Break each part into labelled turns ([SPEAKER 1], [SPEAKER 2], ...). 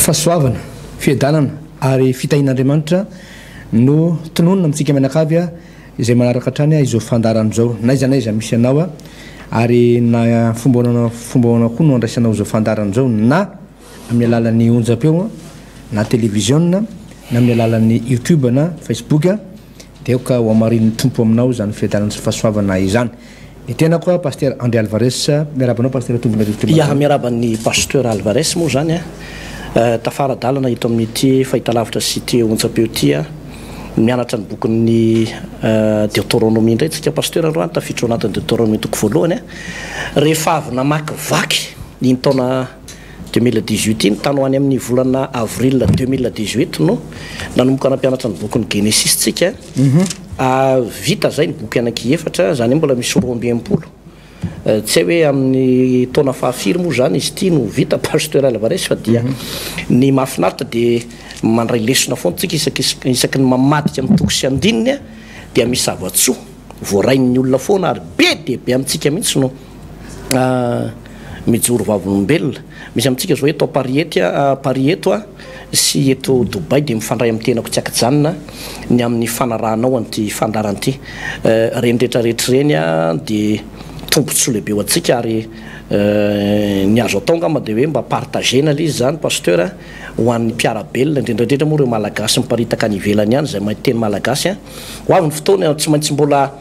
[SPEAKER 1] fahasoavana fiadanana ary fitahin'andriamanitra no tononona amintsika mianakavy a izay manaraka hatrany a izao fandaran'izao naiza naiza misy anao a ary na fomba koa no andraisanao izao fandaran'izao na amin'ny alalan'ny onjam-peo na télévision na amin'ny alalan'ny YouTube na Facebook dia ka ho amarin'ny tompo aminao zany fiadanana sy fahasoavana izany. Ny tena koa pasteur André Alvarez miarabanao pasteur tombona rivotra.
[SPEAKER 2] Ya miaraban'ny pasteur Alvarez moa zany a tafaradalana ito amin'ity fahitalavitra sy ity onjam-peo ity a mianatra ny bokin'ny Deutéronomie indray tsika pasteur androany tafiditra anatin'ny Deutéronomie toko voalohany a rehefa avy namakivaky iny taona 2018 iny tany ho any amin'ny volana avril 2018 no nanomboka nampianatra ny bokin'ny Genesis tsika vita zay ny boky anaky efatra zany mbola misy roa amby enimpolo tsy hoe amin'ny taona fahafiry moa zany izy ity no vita pasteur Alvarez fa dia ny mahafinaritra dia mandray lesona foana tsika isaky ny mamadika amin'ny toko sy andininy dia misy zava-tsoa voarain'ny olona foana ary be dia be amintsika mihitsy no mijoro vavolombelona misy amintsika zao eto Paris eto sy eto Dubai dia mifandray amin'ny tenako tsy akajanona ny amin'ny fanarahanao an'ity fandaran'ity reny rehetrarehetra reny dia tombontsoa lehibe ho antsika ary ny azo atao ngamba dia hoe mba partagena izy zany pasteur ho an'ny mpiarabelona indrindrandrindra moa ireo malagasy miparitaka any ivelany ihany zay mahiteny malagasy ho avy ny fotoana tsy maintsy mbola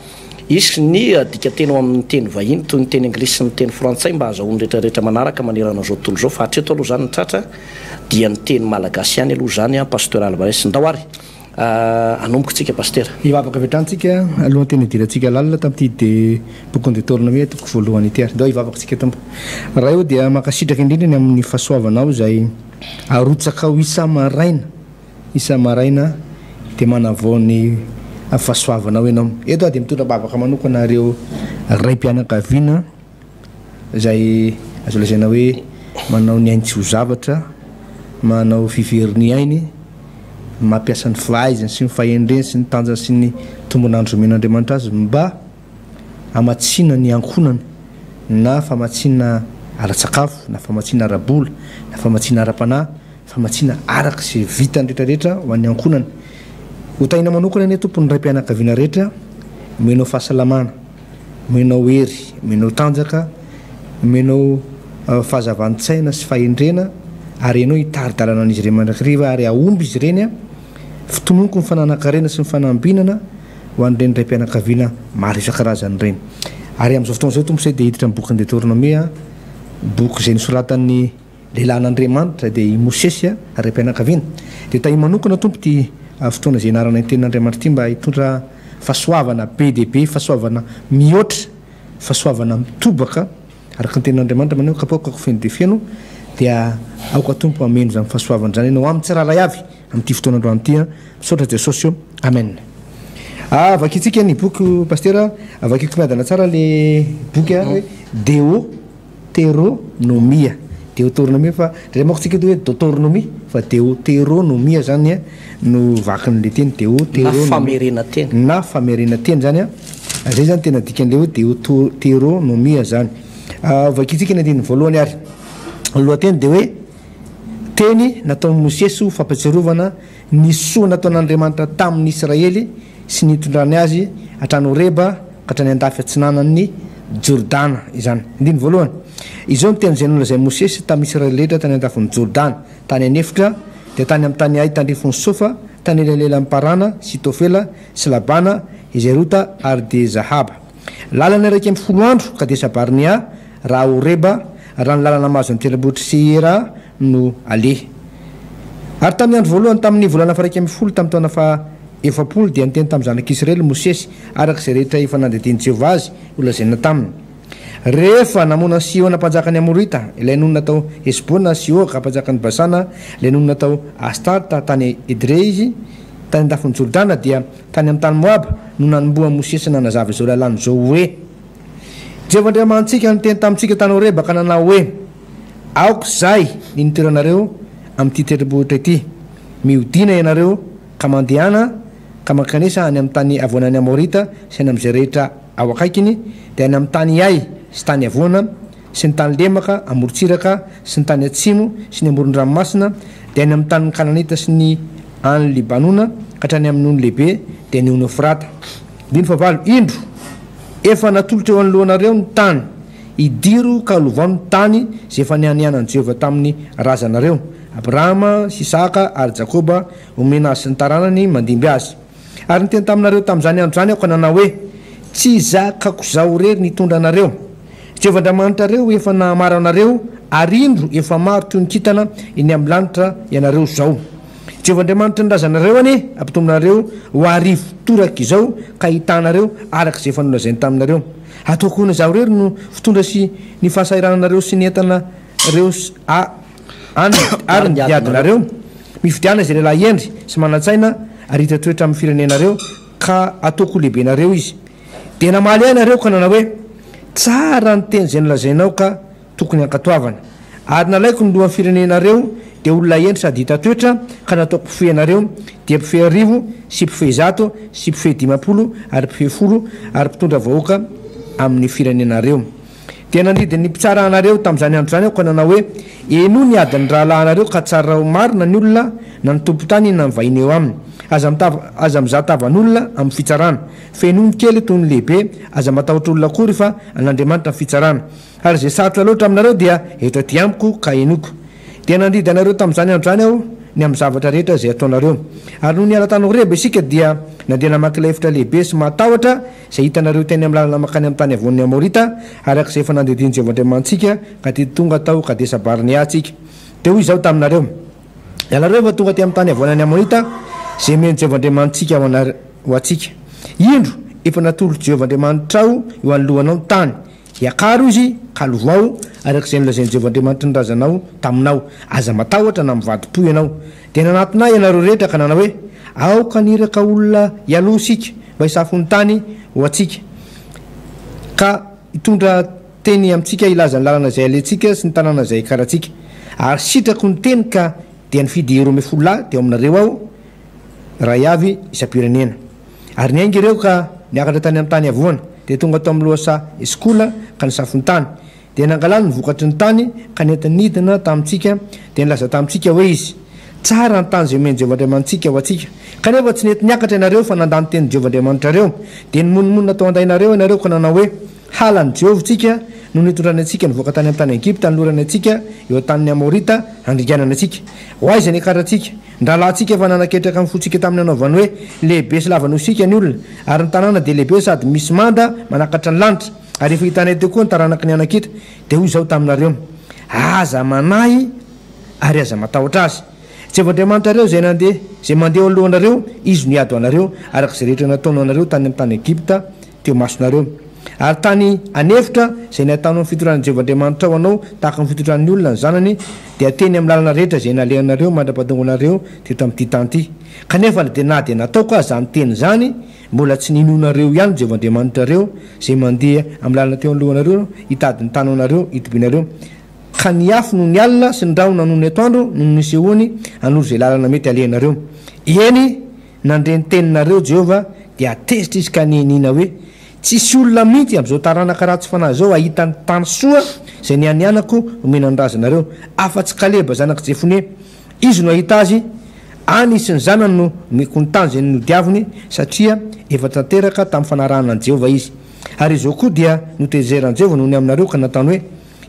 [SPEAKER 2] isy ny dika teny ao amin'ny teny vahiny toy ny teny anglisy sy ny teny frantsay mba azahoany rehetrarehetra manaraka manerana zao tontolo zao fa hatreto aloha zany ny tratra dia ny teny malagasy ihany aloha zany pasteur Alvarez ndao ary anomboka tsika pasteur
[SPEAKER 1] ivavaka vetrantsika alohan'ny teny idirantsika lalina tamin'ity dia bokin'ny Deutéronomie toko voalohany ity ary ndao ivavaka tsika tambo raha io dia makasitraka indrindra ny amin'ny fahasoavanao zay arotsaka ho isa maraina dia manavao ny fahasoavanao ianao eto dia mitondra bavaka manokana ireo raim-pianakaviana zay azo lazaina hoe manao ny ainy tsy ho zavatra manao fiveriny ainy mampiasa ny fahaizany sy ny fahendreny sy ny tanjany sy ny tombonandro men'Andriamanitra azy mba amatsina ny ankonana na famatsina ara-tsakafo na famatsina ara-bola na famatsina ara-panahy famatsina araka sy vitany rehetrarehetra ho an'ny ankonana ho tahina manokana ny tompony raim-pianakaviana rehetra menao fahasalamana menao hery menao tanjaka menao fahazavan-tsaina sy fahendrena ary ianao hitaridalana an'izy ireny mandrakiriva ary aomby izy ireny fitononoko ny fananakarena sy ny fanambinana ho an'ireny raim-pianakaviana maro isan-karazany ireny ary amin'izao fotoana zao tompo say dia hiditra amin'ny bokin'ny Deutéronomie boky izay nisoratan'ny lehilahin'Andriamanitra dia i Mosesy raim-pianakaviana dia tahi manokana tompo ty fotoana izay anarana ny tenin'Andriamanitra ity mba hitondra fahasoavana be dia be fahasoavana mihoatra fahasoavana mitobaka araka ny tenin'Andriamanitra manao kapoakako feno dia feno dia aoka tompo ameno zany fahasoavana zany ianao amin'ny tsiraray avy amin'ity fotoana androany ity misaotra Jesosy amen. Vakitsika ny boky pasteur vakiko miadana tsara le boky hoe Deutéronomie fa dray mako tsika hoe Deutéronomie fa Deutéronomie zany no vakin'le teny na famerena teny zany zay zany tena dikan'le hoe Deutéronomie zany vakitsika ny andininy voalohany ary lohateny dia hoe teny nataon'i Mosesy ho fampatsiarovana ny soa nataon'Andriamanitra tamin'ny Israely sy nitondrany azy hatrany Horeba ka hatrany andafy atsinanan'ny Jordana izany andiny voalohany izao ny teny izay nolazain'i Mosesy tamin'ny Israely rehetra tany andafon'ny Jordana tany anefitra dia tany amin'ny tany ay tandrifon'ny Sofa tany elanelan'ny Parana sy Tofela sy Labana izay rota ary dia Zahaba lalana raiky amin'ny folo andro ka dia Sabarnia raha Horeba raha ny lalana mahazo ny tendrombohitra Seira no ale ary tamin'ny andro voalohany tamin'ny volana faraiky amin'ny folo tamin'ny taona efapolo dia niteny tamin'ny zanak'Israely Mosesy araka izay rehetra efa nandediny Jehovah azy olazaina taminy rehefa namona Sihona mpanjakany Amorita ilay nony natao Hesbona Sihôka mpanjakany Basana ilay nony natao Astarta tany Edrei izy tany andafon'ny Jordana dia tany amin'ny tany Moaba no nanomboa Mosesy nanazava izao lalàna zao hoe Jehovah Andriamantsika niteny tamintsika tany Horeba ka nanao hoe aoka zay ny nitoeranareo amin'ity tendrombohitra ity mihodina ianareo ka mandehana ka mankanesa any amin'ny tany avoanany Amorita sy any amin'izay rehetra ao akaikiny dia any amin'ny tany ay sy tany avoana sy ny tany lemaka amorontsiraka sy ny tany atsimo sy ny amoron-dranomasina dia any amin'ny tanin'ny kananita sy ny any libanona ka hatrany amin'n'ony lehibe dia ny ono frata. Diny favalo indro efa natolotra eo anylohanareo ny tany idiro ka lovao ny tany zay efa nianianan'i Jehova tamin'ny razanareo Abrahama sy Isaka ary Jakoba omena azy sy ny taranany mandimby azy. Ary ny teny taminareo tamin'izany andro zany aho ka nanao hoe tsy zakako zao rery nitondra anareo. Jehova Andriamanitrareo efa nahamaro anareo ary indro efa maro toy ny kintana eny amin'ny lanitra ianareo zao. Jehova Andriamanitra ny razanareo any ampitombonareo ho arivo toraka izao ka hitanareo araka izay fanolazainy taminareo. Ataoko hoana zao rery no fitondra sy ny fahasahirananareo sy ny entana reo ary ny diadinareo mifidiana izay lehilahy endry sy manan-tsaina ary hita toetra amin'ny firenenareo ka ataoko lehibenareo izy. Dia namaly ahy nareo ka nanao hoe tsara ny teny izay nolazainao ka tokony ankatoavana. Ary nalaiko ny lohan'ny firenenareo dia olona endry sady hita toetra ka nataoko mpifehinareo dia mpifehy 1000 sy mpifehy 100 sy mpifehy 50 ary mpifehy 10 ary mpitondra vahoaka amin'ny firenenareo. Dia nandridiny mpitsara anareo tamin'izany andro zany aho ka nanao hoe eno ny adiny rahalahinareo ka tsara ho marina ny olona na ny tompo-tany na mivahiny eo aminy. Aza mizahatavan'olona amin'ny fitsarana fenony kely toy ny lehibe aza matahotra olona kory fa an'Andriamanitra ny fitsarana. Ary zay sarotra loatra aminareo dia eto aty amiko ka enoko. Dia nandridy anareo tamin'izany andro zany aho ny amin'ny zavatra rehetra izay ataonareo. Ary noho ny alatany reba isika dia nandeha namaky lefitra lehibe sy matahotra izay hitanareo teny amin'ny lalana makany amin'ny tany avoan'ny Amorita arak'izay efa nandediny Jehova Andriamantsika ka ty tonga tao ka de sabariny ahtsika. Dia hoy izao taminareo ianareo efa tonga ty amin'ny tany avoan'ny Amorita zay meny Jehova Andriamantsika ho atsika. Indro efa natolotra Jehova Andriamanitra ao eo anolohanao ny tany hiakaro izy ka lovao arak'izay nolazainy Jehova Andriamanitra ny razanao taminao aza matahotra na mivadi-po ianao. Dia nanatona ianareo rehetra ka nanao hoe aoka niraka olona ialoha sika mba hisafo ny tany ho atsika ka hitondra teny amintsika ilaza ny lalana izay alentsika sy ny tanàna izay karatsika. Ary sitrako ny teny ka dia nifidy 10,000 teo aminareo ao ray avy isam-pirenena. Ary niainga ireo ka niakatra tany amin'ny tany avoana dia tonga tao amin'ny loasa eskola ka nisafo ny tany. Dia nangalany ny vokatry ny tany ka nentinidina tamintsika dia nilaza tamintsika hoe izy tsara ny tany izay omeny Jehova Andriamantsika ho atsika. Kanefa tsy nety niakatra ianareo fa nandany teny Jehova Andriamanitrareo dia nimonimony natao andainareo ianareo ka nanao hoe halan'ny Jehova tsika no nitondrany antsika nivoaka tany amin'ny tany Egipta nylorany antsika eo an-tanin'ny Amorita handringanana antsika. Ho aiza ny akaratsika ndralantsika efa nanaketraka amin'ny fotsika tamin'ny anaovany hoe lehibe sy lavanosika ny olona ary ny tanàna dia lehibe sady misy manda manakatra ny lanitra ary efa hitanay teo koa ny taranaky ny anakita. Dia hoy izao taminareo aza manahy ary aza matahotra azy. Jehova Andriamanitrareo zay mandeha alohanareo izy no hiado anareo arak'izay rehetra nataonao anareo tany amin'ny tany Egipta teo masonareo. Ary tany anefitra izay nataonao amin'ny fitondrany Jehova Andriamanitra ao anao tahaka ny fitondran'ny olona ny zanany dia teny amin'ny lalana rehetra izay nalehanareo mandrapahatonga anareo teto amin'ity tany ity. Kanefa dia na dia nataoko azy zany teny zany mbola tsy ninonareo ihany Jehova Andriamanitrareo zay mandeha amin'ny lalana teo alohanareo hitady ny tany anareo hitobinareo. Ka ny afo no ny alina sy ny rahona noho ny atoandro noho ny sehoany hanoro izay lalana mety alehanareo. Eny nandreny teninareo Jehova dia atezitra izy ka nienina hoe tsisy olona mihitsy amin'izao taranaka ratsy fanahy zao ahitany tany soa izay nianianako omena ny razanareo afa-tsy Kaleba zanaka Jefone izy no ahita azy any sy ny zanany no meko ny tany izay nodiaviny satria efa tanteraka tamin'ny fanarahanan'i Jehova izy. Ary izao koa dia notezeran'i Jehova noho ny aminareo ka nataony hoe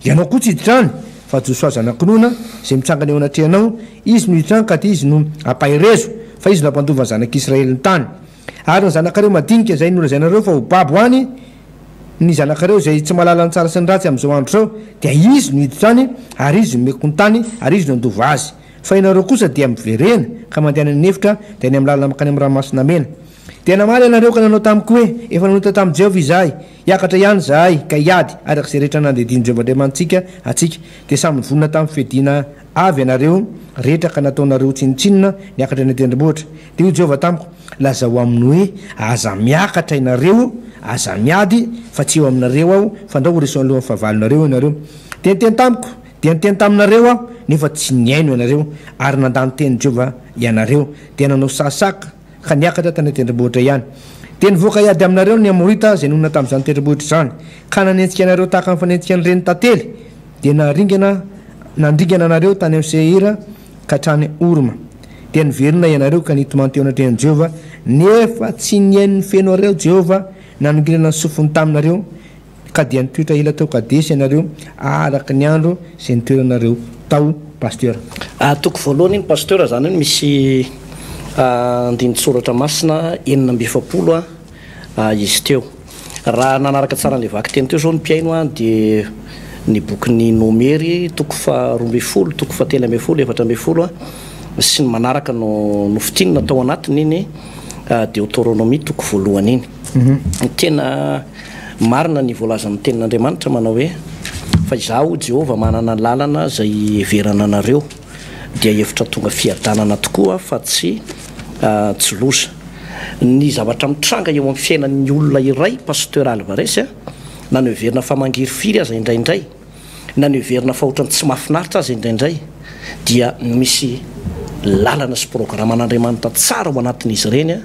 [SPEAKER 1] ianao koa tsy hiditrany fa Josoa zanak'nona izay mitsangana eo anatrehanao izy no hiditrany ka ty izy no ampahirezo fa izy no ampandova ny zanak'Israely ny tany. Ary ny zanakareo madinika izay nolazainareo fa ho babo any ny zanakareo izay tsy mahalala ny tsara sy ny ratsy amin'izao andro zao dia izy no hiditrany ary izy no meko ny tany ary izy no andova azy. Fa ianareo kosa dia miverena ka mandehana ny efitra dia ny amin'ny lalana makany amin'ny ranomasina mena. Dia namaly ianareo ka nanao tamiko hoe efa nanota tamin'i Jehova izahay hiakatra ihany zahay ka hiady arak'izay rehetra nandediny Jehova Andriamantsika atsika. Dia samy nivonona tamin'ny fiadiana avy ianareo rehetra ka nataonareo tsinitsinina niakatra ny tendrombohitra. Dia hoy Jehova tamiko lazao aminy hoe aza miakatra ianareo aza miady fa tsy eo aminareo aho fa ndao reso alohan'ny fahavalonareo ianareo. Dia niteny tamiko dia niteny taminareo aho nefa tsy niaino ianareo ary nandany teny Jehova ianareo dia nanao sasaka ka niakatra tany tendrombohitra ihany. Dia nivoaka iady aminareo ny Amorita izay nonona tamin'izany tendrombohitra izany ka nanentsika anareo tahaka ny fanentsika ny reny tantely dia nandringana anareo tany amin'ny Seira ka hatrany orma dia niverina ianareo ka nitomanteo anatrehan'i Jehova nefa tsy niain'ny feno areo Jehova nanongirana ny sofiny taminareo ka dia nitoetra ela tao Kadesy ianareo araka ny andro izay nitoeranareo tao pasteur.
[SPEAKER 2] Toko voalohany iny pasteur zany hoe misy andinitsoratra masina 720 izy teo raha nanaraka tsara n'le vaky teny teo zao ny mpiaino dia ny bokyny Nomery toko fa 12 toko fa 13 14 sy ny manaraka no fitinina tao anatiny iny Deutéronomie toko voalohany iny tena marina ny voalazan'ny tenin'Andriamanitra manao hoe fa izaho Jehova manana lalana zay everana anareo dia hevitra tonga fiadanana tokoa fa tsy loza ny zavatra mitranga eo amin'ny fiainan'ny olona iray pasteur Alvarez na ny heverina fa mangiry firy aza indraindray na ny heverina fa ohatrany tsy mahafinaritra aza indraindray dia misy lalana sy programme an'Andriamanitra tsara ao anatin'izy ireny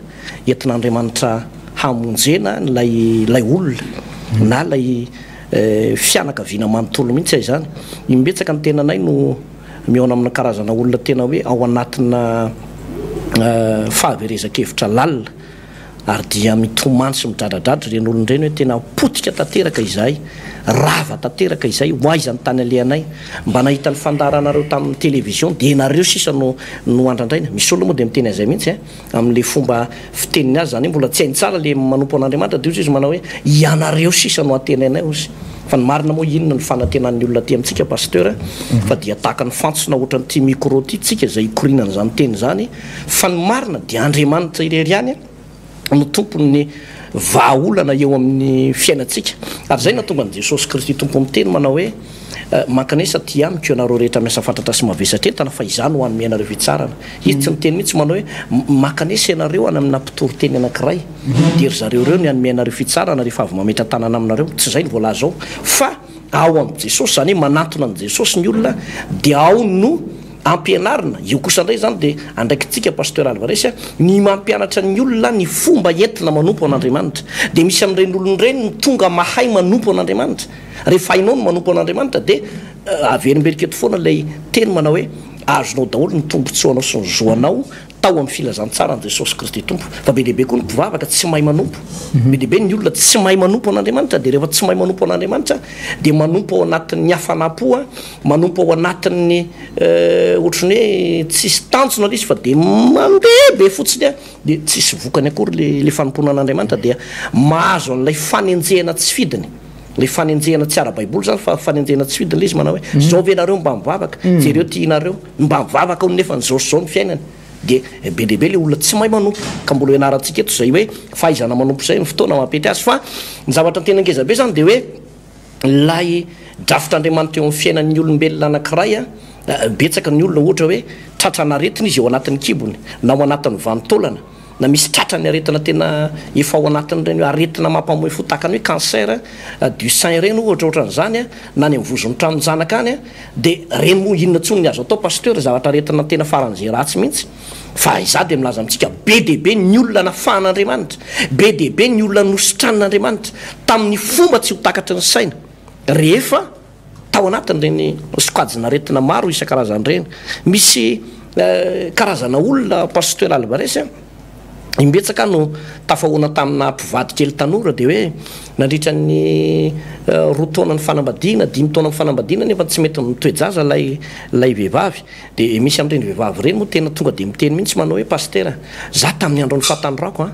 [SPEAKER 2] entin'Andriamanitra hamonjena lay olona na lay fianakaviana manontolo mihitsy izany imbetsaka ny tenanay no miaona amin'ny karazana olona tena hoe ao anatina fahaverezakevitra lalina ary dia mitomany sy midradradratra ireny olona ireny hoe tena potika tanteraka izahay rava tanteraka izay hoaizany tany alehanay mba nahita ny fandaranareo tamin'ny televizion dia nareo sisa no andrandraina misy olona moa dia miteny azay mihitsy amin'le fomba fiteniny azy zany mbola tsy hainy tsara le manompo an'Andriamanitra dia izy manao hoe ianareo sisa no atenanay ozy fa ny marina moa inona ny fanantenan'ny olona ty amintsika pasteur fa dia tahaka ny fantsona ohatrany ty micro ty tsika izay ikorinana zany teny zany fa ny marina dia Andriamanitra irery any no tompony vahaolana eo amin'ny fiainantsika ary zay natonga ny Jesosy Kristy tompo miteny manao hoe mankanesa ty amiko ianareo rehetra miasa fantatra sy mavesatra entana fa izany ho an'ny ianareo vitsarana izy tsy miteny mihitsy manao hoe mankanesa ianareo any amina mpitory-teny anankiray dia ry zareo reo ny anome ianareo fitsarana rehefa avy mametra tanana aminareo tsy zay ny voalaza ao fa ao amin'ny Jesosy zany manatona ny Jesosy ny olona dia ao no ampianarina io kosa indray zany dia andraikitsika pasteur Alvarez ny mampianatra ny olona ny fomba entina manompo an'Andriamanitra dia misy amin'ireny olona ireny ny tonga mahay manompo an'Andriamanitra rehefa hainao no manompo an'Andriamanitra dia averimberiketo foana ilay teny manao hoe azonao daholo ny tombontsoanao sy ny zoanao tao amin'ny filazantsara ny Jesosy Kristy tompo fa be dehibe koa ny mpivavaka tsy mahay manompo be dehibe ny olona tsy mahay manompo an'Andriamanitra dia rehefa tsy mahay manompo an'Andriamanitra dia manompo ao anatin'ny hafanam-po manompo ao anatin'ny ohatrany hoe tsisy tanjona le izy fa dia mandeha be fotsiny dia tsisy vokany akory le fanompona an'Andriamanitra dia mahazo an'ilay fanenjehana tsy fidiny le fanenjehana tsy ara-baiboly zany fa fanenjehana tsy fidiny le izy manao hoe zao ve nareo mba mivavaka jereo tianareo mba mivavaka ao nefa nyzao sy zao ny fiainany dia be dehibe le olona tsy mahay manompo ka mbola ianarantsika eto zay hoe fahaizana manompo zay ny fotoana mampety azy fa ny zavatra tena ngezabe zany dia hoe lay drafitr'Andriamanitra eo amin'ny fiainan'ny olombelona anankiray betsaka ny olona ohatra hoe tratrana aretina izy eo anatin'ny kibony na ao anatin'ny vanitaolana na misy tratrany aretina tena efa ao anatin'ireny aretina mampamoe fo tahakany hoe cancer du sein ireny ohatraohatran'izany na ny mivozon'ny tranonjanaka any dia reny moa inona ntsony ny azo atao pasteur zavatra aretina tena faran'izay ratsy mihitsy fa iza dia milaza amintsika be dehibe ny olona nafahan'Andriamanitra be dehibe ny olona nositran'Andriamanitra tamin'ny fomba tsy ho takatry ny saina rehefa tao anatin'ireny sokajina aretina maro isan-karazan'ireny misy karazana olona pasteur Alvarez imbetsaka no tafahoana tamina mpivady kely tanora dia hoe nandritra ny 2 taona ny fanambadiana 5 taona ny fanambadiana nefa tsy mety mitoejaza lay vehivavy dia misy amin'ireny vehivavy ireny moa tena tonga dia miteny mihitsy manao hoe pasteur za tamin'ny andro ny fahatanorako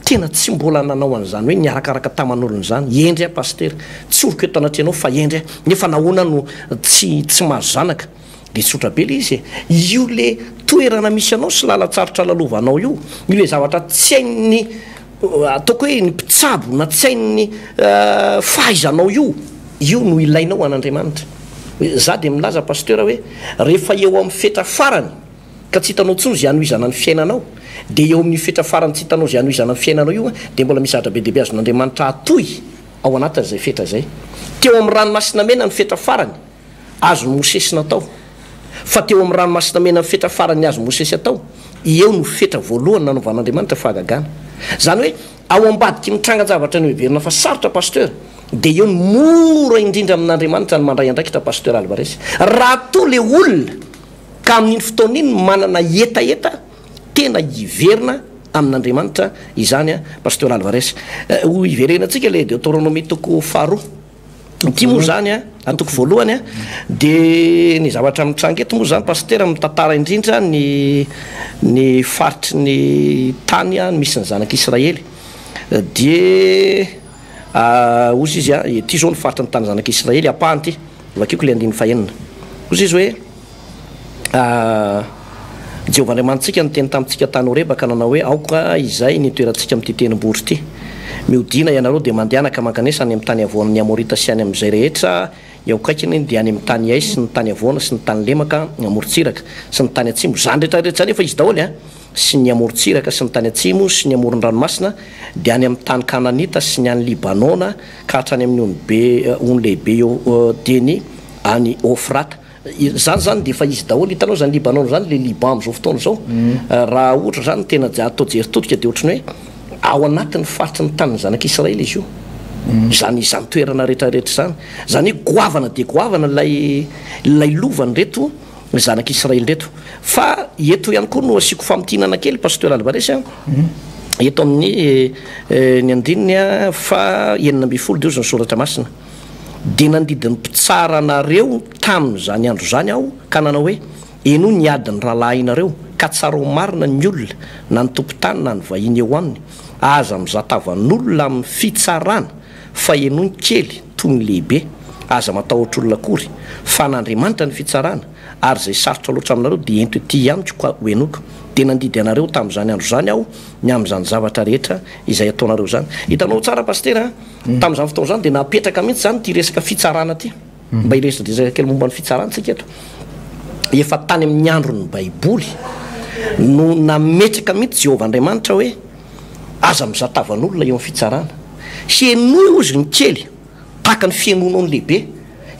[SPEAKER 2] tena tsy mbola nanao an'izany hoe niarakaraka taman'olona zany endry pasteur tsy oriko eto anatreanao fa endry nefa nahoana no tsy mahazo zanaka dia tsotra be le izy io le toerana misy anao sy lalatsarotra lalovanao io le zavatra tsy hainy ataoko hoe ny mpitsabo na tsy hainy fahaizanao io no ilainao an'Andriamanitra za dia milaza pasteur hoe rehefa eo amin'ny fetra farany ka tsy hitanao ntsony zay anohizana ny fiainanao dia eo amin'ny fetra farany tsy hitanao zay anohizana ny fiainanao io dia mbola misy zavatra be dehibe azon'Andriamanitra atoy ao anatin'izay fetra zay teo amin'ny ranomasina mena ny fetra farany azony Mosesy natao fa teo amin'ny ranomasina mena ny fetra farany azo Mosesy atao eo no fetra voalohany nanovan'Andriamanitra fahagagana zany hoe ao ambadiky mitranga-javatra ny heverina fa sarotra pasteur dia eo ny mora indrindra amin'Andriamanitra ny mandray andraikitra pasteur Alvarez raha to le olona ka amin'iny fotoana iny manana etaeta tena iverina amin'Andriamanitra izany a pasteur Alvarez. Ho iverena antsika le Deutéronomie toko faharoa ity moa zany a atoko voalohany a de ny zavatra mitranga eto moa zany pasteur mitantara indrindra ny faritry ny tany a misy ny zanak'Israely de ozy izy a ity zao ny faritry ny tany zanak'Israely apahany ty vakeko le 5 ozy izy hoe Jehovah Andriamanitsika niteny tamintsika tany Horeba nanao hoe aoka izay nitoerantsika amin'ity tendrombohitra ity miodina ianareo de mandehanaka mankanesa any amin'ny tany avoan'ny Amorita sy any amin'izay rehetra iaokaikiny de any amin'ny tany Ai sy ny tany avoana sy ny tany lemaka amorontsiraka sy ny tany atsimo zany rehetrarehetra zany efa izy daholo a sy ny amorontsiraka sy ny tany atsimo sy ny amoron-dranomasina de any amin'ny tany Kananita sy ny any Libanona ka hatrany amin'ny ony lehibe eo deny any Ofrata zany de efa izy daholo hitanao zany Libanona zany le Liban am'izao fotoana zao raha ohatra zany tena atao jeritodika de ohatrany hoe ao anatin'ny faritry ny tany zanak'Israely izy io zany toerana rehetrarehetra zany goavana de goavana lay lovany reto zanak'Israely reto fa eto ihany koa no asiko famtinana kely pasteur Alvarez eto amin'ny ny andininy fa 9 de ny soratra masina de nandidin'ny mpitsara anareo tamin'izany andro zany aho ka nanao hoe eno ny adiny rahalahinareo ka tsaro marina ny olona na ny tompon-tany na ny vahiny eo aminy aza mizatavan'olona amin'ny fitsarana fa eno ny kely toy ny lehibe aza matahotra olona akory fa n'Andriamanitra ny fitsarana ary zay sarotra loatra aminareo de ento ity ihanyko ka ho enoko de nandidy anareo tamin'izany andro zany aho ny amin'izany zavatra rehetra izay ataonareo zany hitanao tsara pasteur tamin'izany fotoana zany de napetraka mihitsy zany ty resaka fitsarana ty mba iresadresaka kely momba ny fitsarana tsika eto efa tany amin'ny andron'ny baiboly no nametraka mihitsy Jehovah Andriamanitra hoe aza mizatavan'olona eo amin'ny fitsarana hienoy ozy ny kely tahaka ny fienonao ny lehibe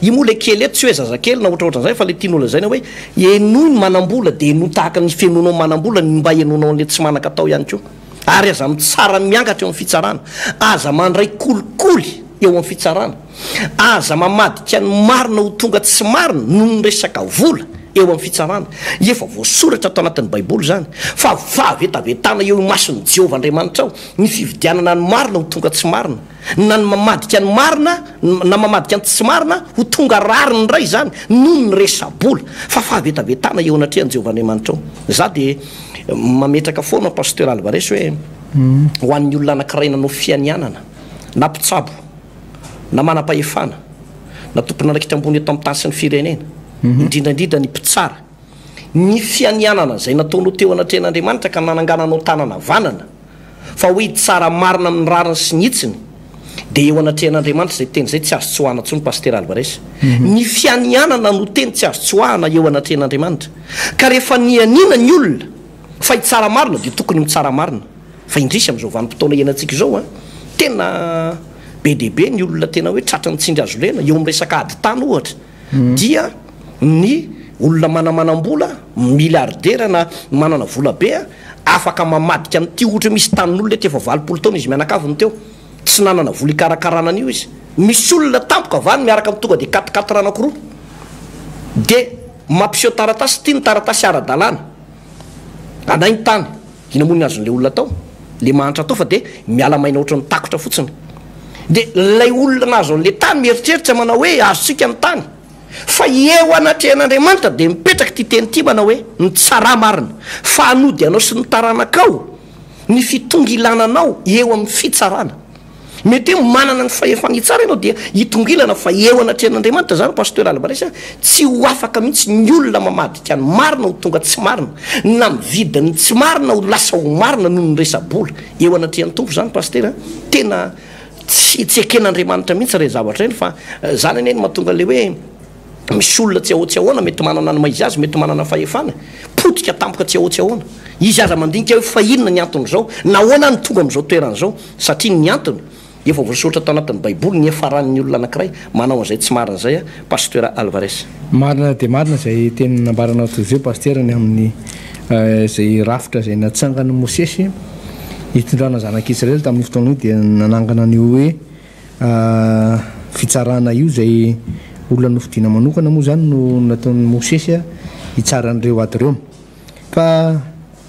[SPEAKER 2] io moa le kely eto tsy hoe zazakely na ohatraohatran'izay fa le tian'olona zay na hoe enoy ny manambola de eno tahaka ny fienonao manambola mba enonao le tsy manakatao ihany koa ary aza mitsara miangatra eo amin'ny fitsarana aza mandray kolikoly eo amin'ny fitsarana aza mamadika ny marina ho tonga tsy marina no ny resaka vola eo amin'ny fitsarana efa voasoratra atao anatin'ny baiboly zany fa vavetavetana eo mason'ny Jehovah Andriamanitra ao ny fividianana ny marina ho tonga tsy marina na ny mamadika ny marina na mamadika ny tsy marina ho tonga rariny ray zany no ny resabola fa fahavetavetana eo anatrehan'ny Jehovah Andriamanitra ao za de mametraka foana pasteur Alvarez hoe ho an'ny olona anankiray nanao fianianana na mpitsabo na manam-pahefana na tompony anakitra ambony eto amin'ny tany sy ny firenena indrindraindrindra ny mpitsara ny fianianana zay nataonao teo anatrehan'Andriamanitra ka nanangananao tanana vanana fa hoe tsara marina amin'ny rariny sy ny itsiny de eo anatrehan'Andriamanitra zay teny zay tsy azo tsoahana tsony pasteur Alvarez ny fianianana no teny tsy azo tsoahana eo anatrehan'Andriamanitra ka rehefa nianina ny olona fa hitsara marina de tokony mitsara marina fa indrisy am'izao vanim-potoana ianantsika zao tena be dehibe ny olona tena hoe tratra nitsindry azo lena eo amin'ny resaka ady tany ohatra dia ny olona manamanam-bola miliardera na manana vola be afaka mamadika amin'ity ohatra misy tanin'olona efa 20 taona izy mianakaviny teo tsy nanana vola ikarakarana an'io izy misy olona tampoka vany miaraka amin'ny tonga de 4 anankiroa de mampiseho taratasy ty ny taratasy ara-dalàna anainy tany ina moa ny azon'le olona tao le mahantra tao fa de miala maina ohatra ny takotra fotsiny de lay olona nazo an'le tany mieritreritra manao hoe azontsika ny tany fa eo anatrehan'Andriamanitra de mipetraka ty teny ty manao hoe ny tsara marina fa anody anao sy ny taranakao ny fitonga ilananao eo amin'ny fitsarana mety hoe manana ny fahefana tsara ianao dia hitongilana fa eo anatrehan'Andriamanitra zany pasteur Alvarez tsy ho afaka mihitsy ny olona mamadika ny marina ho tonga tsy marina na mividiny tsy marina ho lasa ho marina noho ny resabola eo anatrehan'ny tompo zany pasteur tena tsy eken'Andriamanitra mihitsy re zavatra reny fa zany ane mahatonga le hoe misy olona tsy ahoatsy ahoana mety manana ny maizy azy mety manana fahefana potika tampoka tsy ahoatsy ahoana izy aza mandinika hoe fa inona ny antony zao na ahoana ny tonga am'izao toerana zao satria ny antony efa voasoratra tao anatin'ny baiboly ny efaran'ny olona anankiray manao an'izay tsy marina zay pasteur Alvarez
[SPEAKER 1] marina de marina zay teny nambaranao tozeo pasteur ny amin'ny zay rafitra zay natsangany Mosesy hitondrana zanak'Israely tamin'ny fotoana io dia nanangana an'io hoe fitsarana io zay olona nofidina manokana moa zany no nataon'ny Mosesy hitsaran'ireo ady ireo fa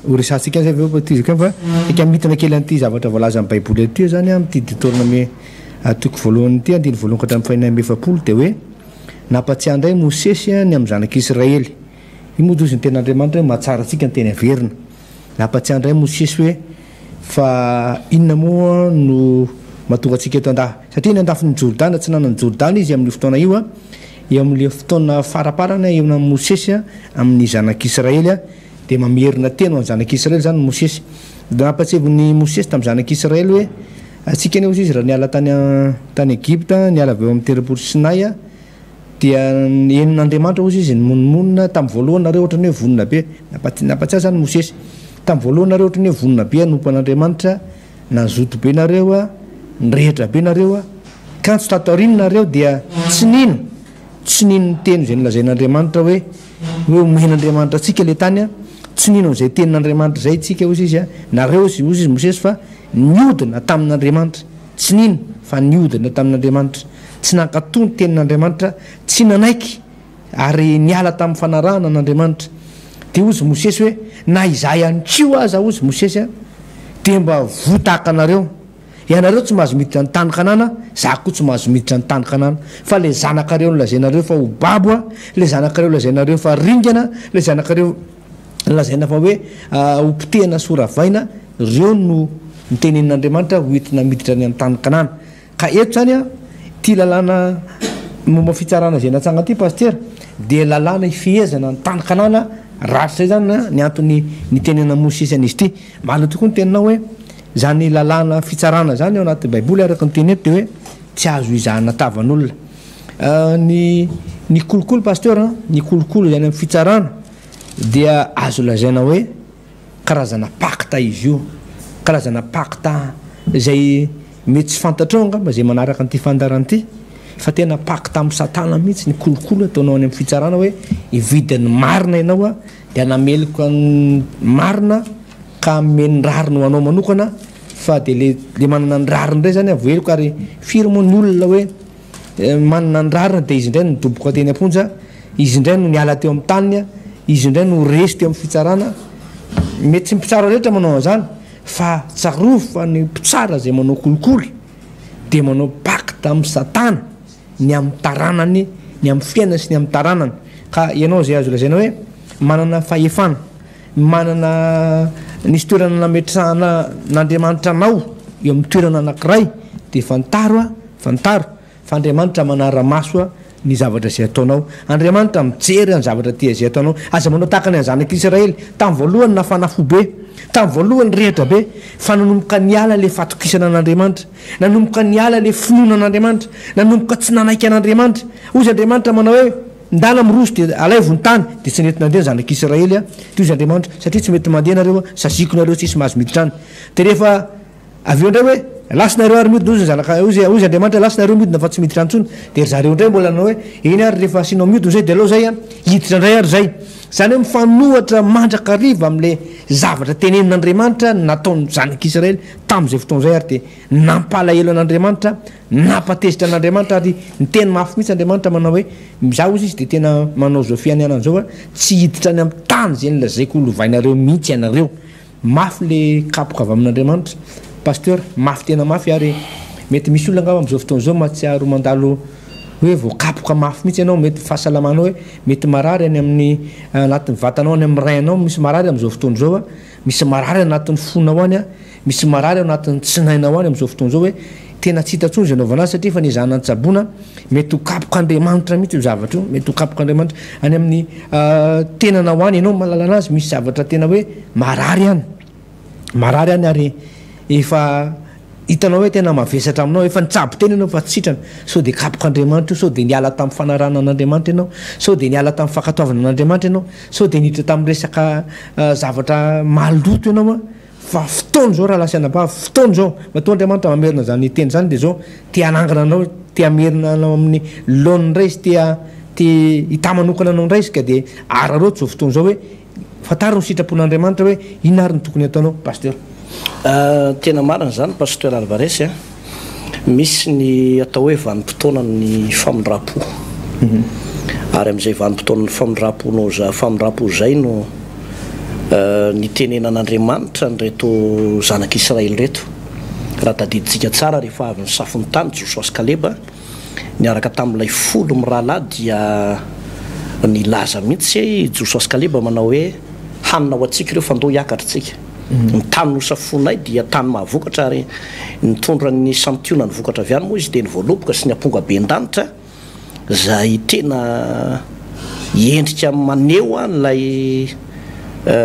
[SPEAKER 1] horesantsika zay vtizika fa eka mitana kely an'ity zavatra voalaza amin'ny baiboly ty zany am'ty ditorina me toko voalohany ty andiny voalohany ka hatramin'ny fahinay ambefapolo dia hoe nampatsiandray Mosesy ny amin'ny zanak'Israely imodozy ny ten'Andriamanitra hoe mahatsara antsika ny teny averina nampatsiandray Mosesy hoe fa inona moa no mahatonga antsika eto andaha satria ny andafin'ny Jordana tsy nanany Jordana izy amin'ny fotoana io eo amin'le fotoana faraparana eo na Mosesy amin'ny zanak'Israely dia mamerina teno ny zanak'Israely zany Mosesy nampatsevon'ny Mosesy tamin'ny zanak'Israely hoe atsika ny ozy izy raha niala tany Egypta niala avy eo amin'ny terapolo Sinay dia enin'Andriamanitra ozy izy nymonomonina tamin'ny voalohany nareo ohatrany hoe vonona be nampatsiahy zany Mosesy tamin'ny voalohany nareo ohatrany hoe vonona be anompan'Andriamanitra nazoto be nareo nyrehitra be nareo kanto tataoriny nareo dia tsy nino ny teny zay nilazain'Andriamanitra hoe omen'Andriamanitra atsika le tany tsy nino zay tenin'Andriamanitra zay tsika ozy izy nareo ozy izy Mosesy fa niodina tamin'Andriamanitra tsy nino fa niodina tamin'Andriamanitra tsy nankatony tenin'Andriamanitra tsy nanaiky ary niala tamin'ny fanarahana n'Andriamanitra dia ozy Mosesy hoe na izay ihany kio aza ozy Mosesy dia mba votahaka anareo ianareo tsy mahazo miditra ny tany kanana za koa tsy mahazo miditra ny tany kanana fa le zanakareo no lazainareo fa ho babo le zanakareo lazainareo fa ringana le zanakareo lazaina fa hoe ompitehana soravaina reo no nitenenin'Andriamanitra hoentina miditra ny amin'ny tany kanana ka eto zany ty lalàna momba fitsarana zay natsanga ty paster dia lalàna ifehezana ny tany kanana ratry zay zany ny antony nitenena Mosesy an'izy ty malina tokoa ny teninao hoe zany lalàna fitsarana zany ao anaty baiboly araka ny teny eto dia hoe tsy azo izahana tavan'olona ny kolokolo pasteur ny kolokolo zany amin'ny fitsarana dia azo lazaina hoe karazana pacte izy io karazana pacte zay mety tsy fantatrao ngamba zay manaraka an'ity fandaran'ity fa tena pacte amin'ny Satana mihitsy ny kolokolo ataonao any amin'ny fitsarana hoe ividin'ny marina ianao dia nameloko ny marina ka meny rariny ho anao manokana fa dia le manana ny rariny indray zany avoeloko ary firy moa ny olona hoe manana ny rarina dia izy indray no doboka teny am-ponja izy indray no niala teo amin'ny taniny izy indray no resy teo amin'ny fitsarana mety tsy mpitsara rehetra manao an'izany fa tsarov fa ny mpitsara zay manao kolokolo dia manao pacte amin'ny Satana ny amin'ny taranany ny amin'ny fiainana sy ny amin'ny taranany ka ianao zay azo lazaina hoe manana fahefana manana nisy toerana nametrahana n'Andriamanitra anao eo amin'ny toerana anankiray dia fantaro fa Andriamanitra manara-maso ny zavatra zay ataonao Andriamanitra mijery ny zavatra ty zay ataonao aza manao tahaka ny zanak'Israely tamin'ny voalohany nafanafo be tamin'ny voalohany rehitra be fa nanomboka niala le fatokisana an'Andriamanitra nanomboka niala le finoana an'Andriamanitra nanomboka tsy nanaiky an'Andriamanitra ozy Andriamanitra manao hoe ndala miroso dia alaivony tany dia tsy mety nandeha zanak'Israely dia ozy Andriamanitra satria tsy mety mandeha nareo saziko nareo tsisy mahazo miditra any dia rehefa aveo indray hoe lasinareo ary midina ozy Andriamanitra lasinareo midina fa tsy miditra any tsony dia zareo indray mbola nanao hoe iny ary rehefa asianao midina zay dia aloha zay hiditra indray ary zay zany hoe mifanohatra mandrakariva amin'le zavatra tenenin'Andriamanitra nataon'ny zanak'Israely tamin'izay fotoana zay ary dia nampalahelo an'Andriamanitra nampatezitra an'Andriamanitra ary ny teny mafy mihitsy Andriamanitra manao hoe zaho izy dia tena manao zao fianiana an'izao tsy hiditra any amin'ny tany zay nylazaiko lovainareo mihitsy ianareo mafy le kapoka avy amin'Andriamanitra pasteur mafy tena mafy ary mety misy olona ngamba amin'izao fotoana zao mahatsiaro mandalo hoe voakapoka mafy mihitsy ianao mety fahasalamanao hoe mety marary any amin'ny anatin'ny vatanao any amin'ny rainao misy marary amin'izao fotoana zao misy marary anatin'ny fonao any misy marary anatin'ny tsinainao any amin'izao fotoana zao hoe tena tsy hita tsony zay anaovana azy satria fa nizahana ny tsaboana mety ho kapoka Andriamanitra mihitsy io zavatra io mety ho kapoka Andriamanitra any amin'ny tenanao any ianao mahalala anazy misy zavatra tena hoe marary any ary efa hitanao hoe tena mavesatra aminao efa nitsabo tena ianao fa tsitrana sao dia kapoka Andriamanitra io sao dia niala tamin'ny fanarahana an'Andriamanitra ianao sao dia niala tamin'ny fankatoavana an'Andriamanitra ianao sao dia niditra tamin'ny resaka zavatra maloto ianao fa fotoana zao raha lasanaba fotoana zao matoa Andriamanitra mamerina zany teny zany dia zao tia anangana anao tia merina anao amin'ny laon'ny ray izy tia hita manokana anao ndray izy ka dia araroto zao fotoana zao hoe fataro ny sitrapon'Andriamanitra hoe inona ary ny tokony ataonao pasteur
[SPEAKER 2] tena marina zany pasteur Alvarez misy ny atao hoe vanim-potoana ny famondram-po ary amin'izay vanim-potoanany famindrapo zay no ny tenenan'Andriamanitra nreto zanak'Israely reto raha tadiditsika tsara rehefa avy ny safon'ny tany Joshua sy Kaleba niaraka tamin'ilay folo mirahalahy dia nilaza mihitsy Joshua sy Kaleba manao hoe hanina ho antsika ireo fa andao hiakatra tsika ny tany nosafonay dia tany mahavokatra ary nitondra ny samtiona ny vokatra avy any moa izy dia nyvoaloboka sy ny amponga ben-danitra zay tena endrika maneho an'ilay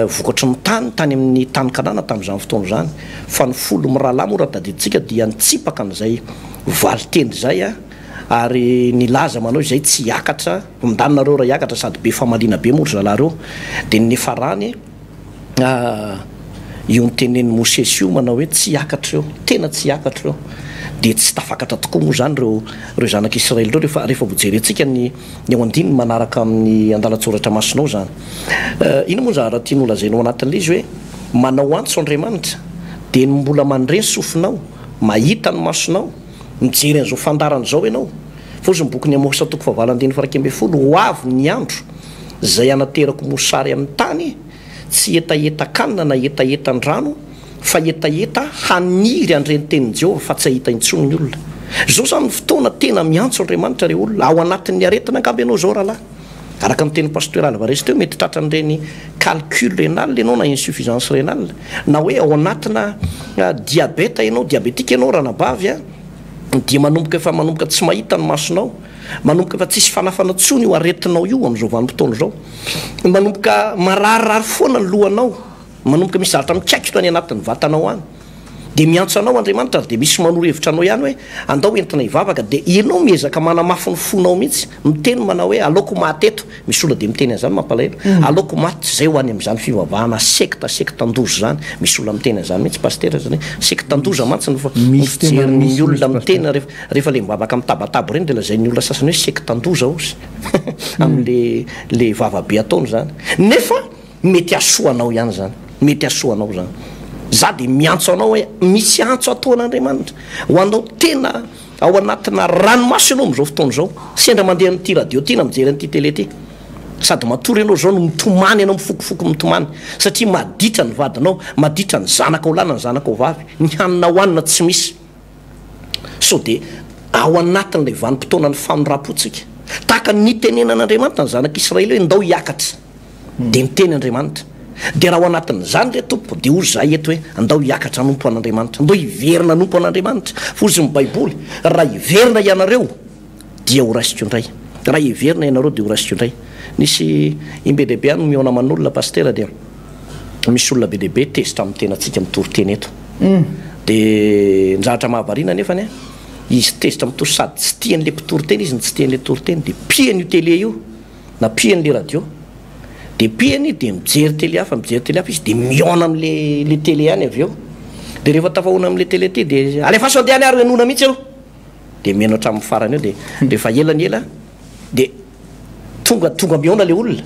[SPEAKER 2] vokatra ny tany amin'ny tany Kanana tamin'izany fotoana zany fa ny folo mirahalahy moa raha tadiditsika dia nitsipaka n'izay valiteny zay ary nilaza manao izay tsy hiakatra mindanonareo raha hiakatra sady be famaliana be moa ry zalahy reo dia nefarany io nytenen'ny Mosesy io manao hoe tsy hiakatra reo tena tsy hiakatra reo dia tsy tafakatra tokoa moa zany reo zanak'Israely reo rehefa vojerentsika ny ao andininy manaraka amin'ny andalatsoratra masinao zany ino moa zany raha tiany olazainao anatin'ilay izy hoe manao antso Andriamanitra dia ny mbola mandreny sofinao mahita ny masonao mijery an'izao fandaran'izao ianao fosy ny boky ny Amosa 7:20 ho avy ny andro zay anaterako mosary amin'ny tany tsy etaeta-kanina na etaeta-ndrano fa etaeta haniry andreny tenin'i Jehovah fa tsy ahita intsony ny olona zao zany ny fotoana tena miantso Andriamanitra re olona ao anatin'ny aretina angamba ianao zao rahalahy araka ny teny pasteur Alvarez teo mety tratra n'ireny calcul rénal ianao na insuffisance rénale na hoe ao anatina diabeta ianao diabetika ianao raha nabavy dia manomboka tsy mahita ny masonao manomboka efa tsisy fanafana tsony io aretinao io amin'izao vanim-potoana zao manomboka mararirary foana ny lohanao manomboka misy zavatra mikaikitra any anatin'ny vatanao any dia miantso anao Andriamanitra dia misy manoro-hevitra anao ihany hoe andao entina hivavaka dia ianao miezaka manamafy ny fonao mihitsy miteny manao hoe aleoko maty eto misy olona dia miteny an'izany mampalahelo aleoko maty zay ho any amin'izany fivavahana sekta-ndoza zany misy olona miteny an'izany mihitsy pasteur zany sekta-ndoza mantsy ny olona miteny rehefa le mivavaka mitabatabo reny dia lazain'ny olona sasany hoe sekta-ndoza ozy amin'le vavabe ataony zany nefa mety asoanao ihany zany mety asoanao zany za dia miantso anao hoe misy antso ataon'Andriamanitra ho anao tena ao anatina ranomaso ianao amin'izao fotoana zao sendra mandeha n'ity radio ty na mijery n'ity télé ty sady matory ianao zao no mitomany ianao mifokifoky mitomany satria maditra ny vadinao maditra ny zanaka ho lana ny zanaka ho vavy ny hanina hoanina tsy misy so dia ao anatin'ilay vanim-potoana ny famindrapotsika tahaka ny tenenan'Andriamanitra ny zanak'Israely hoe ndao hiakatra dia miteny Andriamanitra dia raha ao anatin'izany re tompo dia ozy zay eto hoe andao hiakatra nompo an'Andriamanitra andao hiverina nompo an'Andriamanitra fozy ny baiboly raha hiverina ianareo dia ho raisiko indray raha hiverina ianareo dia ho raisiko indray nisy imbe lehibe any miona aman'olona pasteur dia misy olona be lehibe tezitra amin'ny tena antsika mitory-teny eto dia nizahatra mahavarina nefany izy tezitra mitory sady tsy tian'le mpitory-teny izy ny tsy tian'le mpitory-teny dia pian'io télé io na pian'le radio dia piany dia mijery télé hafa izy dia miona amin'le télé any avy eo dia rehefa tafahona amin'le télé ty dia alefaso andeha any ary anona mihitsy eo dia mianatra amin'ny farany eo dia rehefa elany ela dia tonga miona le olona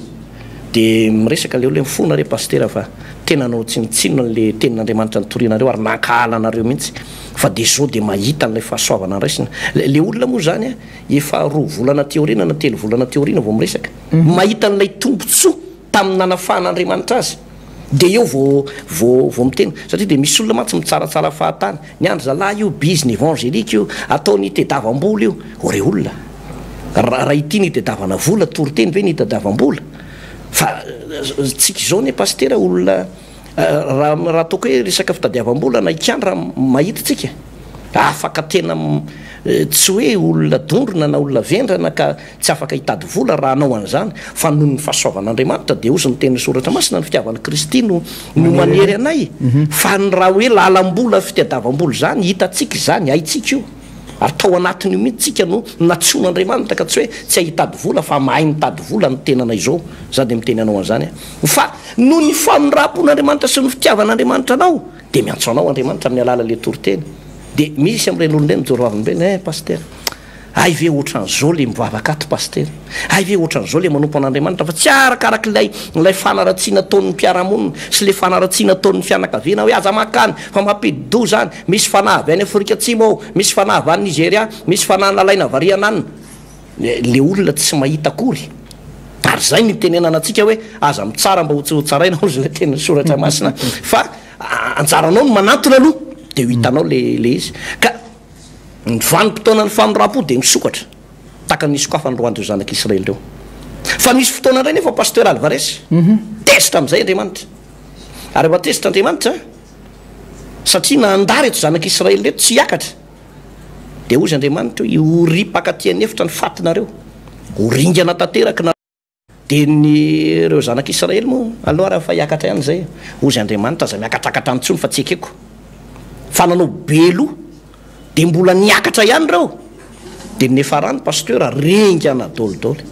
[SPEAKER 2] dia miresaka le olona mifona re pasteur fa tena anao tsinotsinona n'le tenin'Andriamanitra nytorinareo ary nankahala anareo mihitsy fa dia zao dia mahita n'ilay fahasoavana raisina le olona moa zany efa 2 volana teoriana na 3 volana teoriana vao miresaka mahita n'ilay tombotsoa tamin'ny nanafahan'Andriamanitra azy dia eo vao miteny satria dia misy olona mantsy mitsaratsara fahatany ny andro zalahy io bizny évangélika io ataony tediavam-bola io ore olona raha ity nitediavana vola tory-teny ve nitediavam-bola fa tsika izao ne pasteur olona raha ataoko hoe resaka fitadiavam-bola na ikany raha mahita tsika afaka tena tsy hoe olona dondrona na olona vendrana ka tsy afaka hitady vola raha anao an'izany fa noho ny fahasoavan'Andriamanitra dia ozy ny teny soratra masina ny fitiavan'i Kristy no manery anay fa ny raha hoe lalam-bola fitadiavam-bola zany hitatsika izany haitsika io ary tao anatin'io mihitsy tsika no natsoan'Andriamanitra ka tsy hoe tsy ahitady vola fa mahay mitady vola ny tenanay izao za dia miteny anao an'izany fa noho ny famindrapon'Andriamanitra sy ny fitiavan'Andriamanitra anao dia miantso anao Andriamanitra amin'ny alalan'le tory-teny dia misy amin'ireny olona ireny mijorovaviny pasteur ay ve ohatran'izao le mivavaka ato pasteur ay ve ohatran'izao le manompo an'Andriamanitra fa tsy arakarak'ilay fanaratsiana ataon'ny mpiaramonina sy le fanaratsiana ataon'ny fianakaviana hoe aza makany fa mampidi-do zany misy fanahy avy any Afrika Atsimo ao misy fanahy avy any Nigeria misy fanahy nalaina variananina le olona tsy mahita akory ary zay ny tenenana antsika hoe aza mitsara mba hotsy ho tsaraina ao zay le tena soratra masina fa anjaranao no manantona aloha de ho hitanao le izy ka ny vanim-potoana ny fanoram-po de misokatra taka nisy koafa nyroandreo zanak'Israely reo fa misy fotoana ray nefa pasteur Alvarez tezitra am'izay Andriamanitra ary efa tezitra Andriamanitra satria na andary eto zanak'Israely reto tsy hiakatra de ozy Andriamanitra ho ripakaty efitra ny fatinareo ho ringana tanteraka na de ny reo zanak'Israely moa aloha raha fa hiakatra ihany zay ozy Andriamanitra aza miakatrakatra antsony fa tsy ekeko fa nanao belo de mbola niakatra ihany reo de nefa rano pasteur ringana dolidoly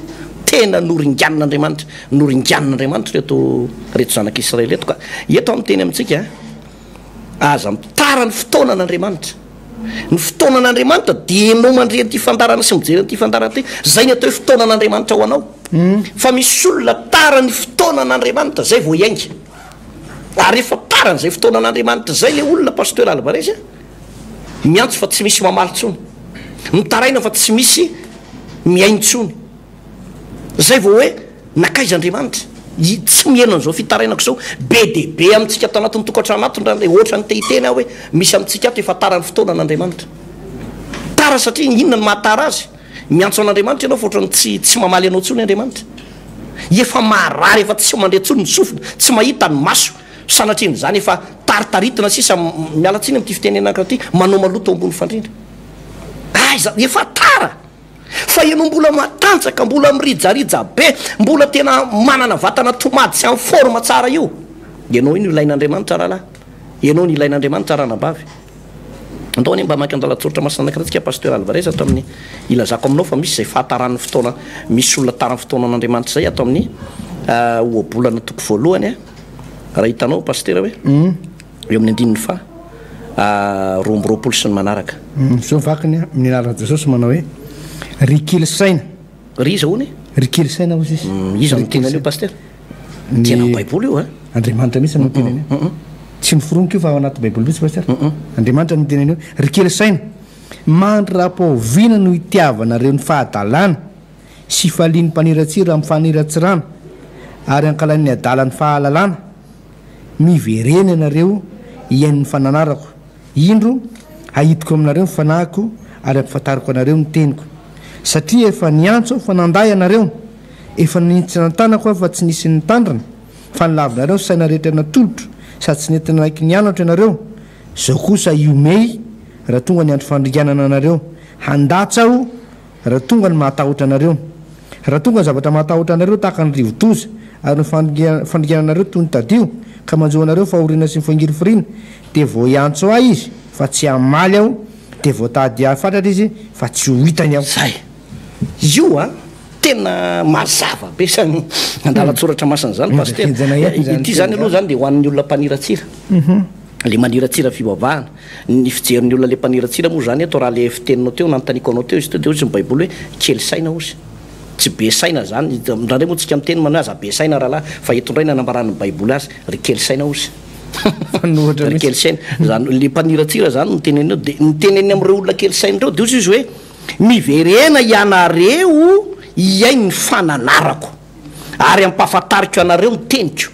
[SPEAKER 2] tena noringanan'Andriamanitra noringanan'Andriamanitra reto zanak'Israely reto ka eto am'teny amintsika aza mitara ny fotoana an'Andriamanitra ny fotoana an'Andriamanitra de enao mandre ty fandarana sy mijery ty fandarana ty zay ny atao hoe fotoana an'Andriamanitra ho anao fa misy olona tara ny fotoana an'Andriamanitra zay vao iainga ary efa tara n'izay fotoana an'Andriamanitra zay le olona pasteur Alvarez miantso fa tsy misy mamaly tsony mitaraina fa tsy misy miaintsony zay vao hoe nakaiza Andriamanitra tsy mieno an'izao fitarainako zao be de be amintsika ato anatin'ny tokantrano anatony raha ohatra ny tehiteny aho hoe misy amintsika ato efa tara ny fotoana an'Andriamanitra tara satria inona ny mahatara azy miantso an'Andriamanitra ianao fa ohatrany tsy mamaly anao tsony Andriamanitra efa maharary efa tsy mandre tsony ny sofina tsy mahita ny maso sanatria n'izany efa taritaritina sisa mialatsiny am'ty fitenenaka ty manao maloto ambony fandrindra aiza efa tara fa ianao mbola matanjaka mbola mirijarija be mbola tena manana vatana tomady sy amin'ny forme tsara io ianao iny ilain'Andriamanitra rahalahy ianao ny ilain'Andriamanitra ranabavy andao any mba maka andalatsoratra masina anakiratsika pasteur Alvarez ato amin'ny ilazako aminao fa misy zay fahataran'ny fotoana misy olona tarany fotoana an'Andriamanitra zay ato amin'ny oabolana toko voalohany raha hitanao pasteur hoe eo amin'ny andininy fa roambiroapolo sy ny manaraka
[SPEAKER 1] so vakiny amin'ny anarana Jesosy manao hoe rikily saina
[SPEAKER 2] ry iza hony
[SPEAKER 1] rikily saina ozy
[SPEAKER 2] izy iza no tenany io pasteur tena baiboly io
[SPEAKER 1] Andriamanitra misy no tenany tsy miforoniko io fa ao anaty baiboly mihitsy pasteur Andriamanitra no tenany io rikily saina mandra-paoviana no itiavanareo ny fahadalàna sy faliany mpaniratsira amin'ny faniratsirana ary ankalan'ny adalan'ny fahalalàna mivereny anareo iain'ny fananarako indro ahitiko aminareo ny fanahiko ary ampifantariko anareo ny teniko satria efa niantso fa nanday anareo efa nintsy nantanako aho fa tsy nisy nitandrana fa nilavinareo saina rehetra natolotro sady tsy nentina naiky nianatra ianareo zao kosa iomey raha tonga ny andro fandringanana anareo handatsa aho raha tonga ny mahatahotra anareo raha tonga ny zavatra mahatahotra anareo tahaka ny rivotoza ary ny fandringananareo toy ny tadio ka manjoa anareo fahoriana sy mifangirifirina de vao iantso aho izy fa tsy amaly aho de voatady fantatra izy fa tsy ho hitany aho
[SPEAKER 2] zay io tena mazava be sany andalatsoratra masana zany pasteur ity zany aloha zany de ho an'ny olona mpaniratsira le maniratsira fivavahana ny fijerin'ny olona le mpaniratsira moa zany atao raha le fiteninao teo nanontaniko anao teo izy to de ozy ny baiboly hoe kely saina ozy tsy be saina zany ndrandray moa tsika miteny manao aza be saina rahalahy fa eto ndray nanambaran'ny baiboly azy ry kely saina ozy ry kely saina zany le mpaniratsira zany nyteneneo de nyteneny am'ireo olona kely sainareo de ozy izy hoe miverena ianareo iainy ny fananarako ary ampahafantariko anareo ny teniko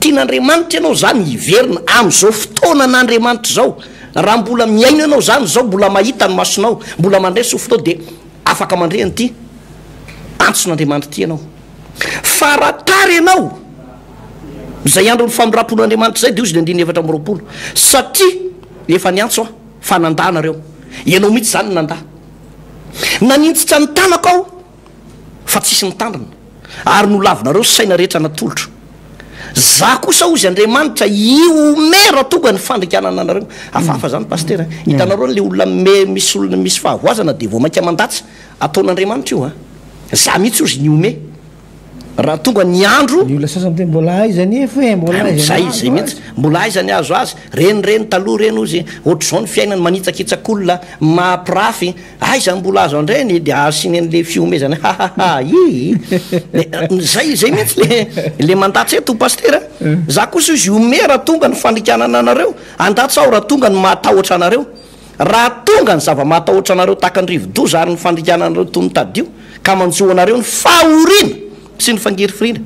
[SPEAKER 2] tian'Andriamanitra ianao zany hiverina am'izao fotoana an'Andriamanitra zao raha mbola miaino ianao zany zao mbola mahita ny masonao mbola mandray sofotao de afaka mandrehany ty antson'Andriamanitra ty ianao fa raha tary ianao zay andro ny famindram-pon'Andriamanitra zay de ozy le andiny efatra am'roapolo satria efa niantso aho fa nanda nareo ianao mihitsy zany nanda nanintsitra ny tanako aho fa tsisy nitandrina ary nolavinareo saina rehetra natolotro za kosa ozy Andriamanitra io mera tonga ny fandrikanana anareo afahafa zany pasteur hitanareo le olona misy olona misy fahavoazana de vao mainka mandatsy ataon'Andriamanitra io za mihitsy ozy niome raha tonga ny andro
[SPEAKER 1] ny olona sasany te mbola aizany efa mbola
[SPEAKER 2] zay zay mihitsy mbola aizany azo azy reny taloha reny ozy ohatr'izao ny fiainany manitsakitsak'olona mampirafy aiza mbola azo andreny de asiny an'le fiomezany hahaha zay mihitsy le mandatsy eto pasteur za kosa izy ome raha tonga ny fandrikanana anareo andatsy aho raha tonga ny mahatahotra anareo raha tonga ny zava-mahatahotra anareo tahaka ny rivodoza ary ny fandrikananareo toy ny tadio ka manjoa anareo ny fahoriana sy ny fangiry firina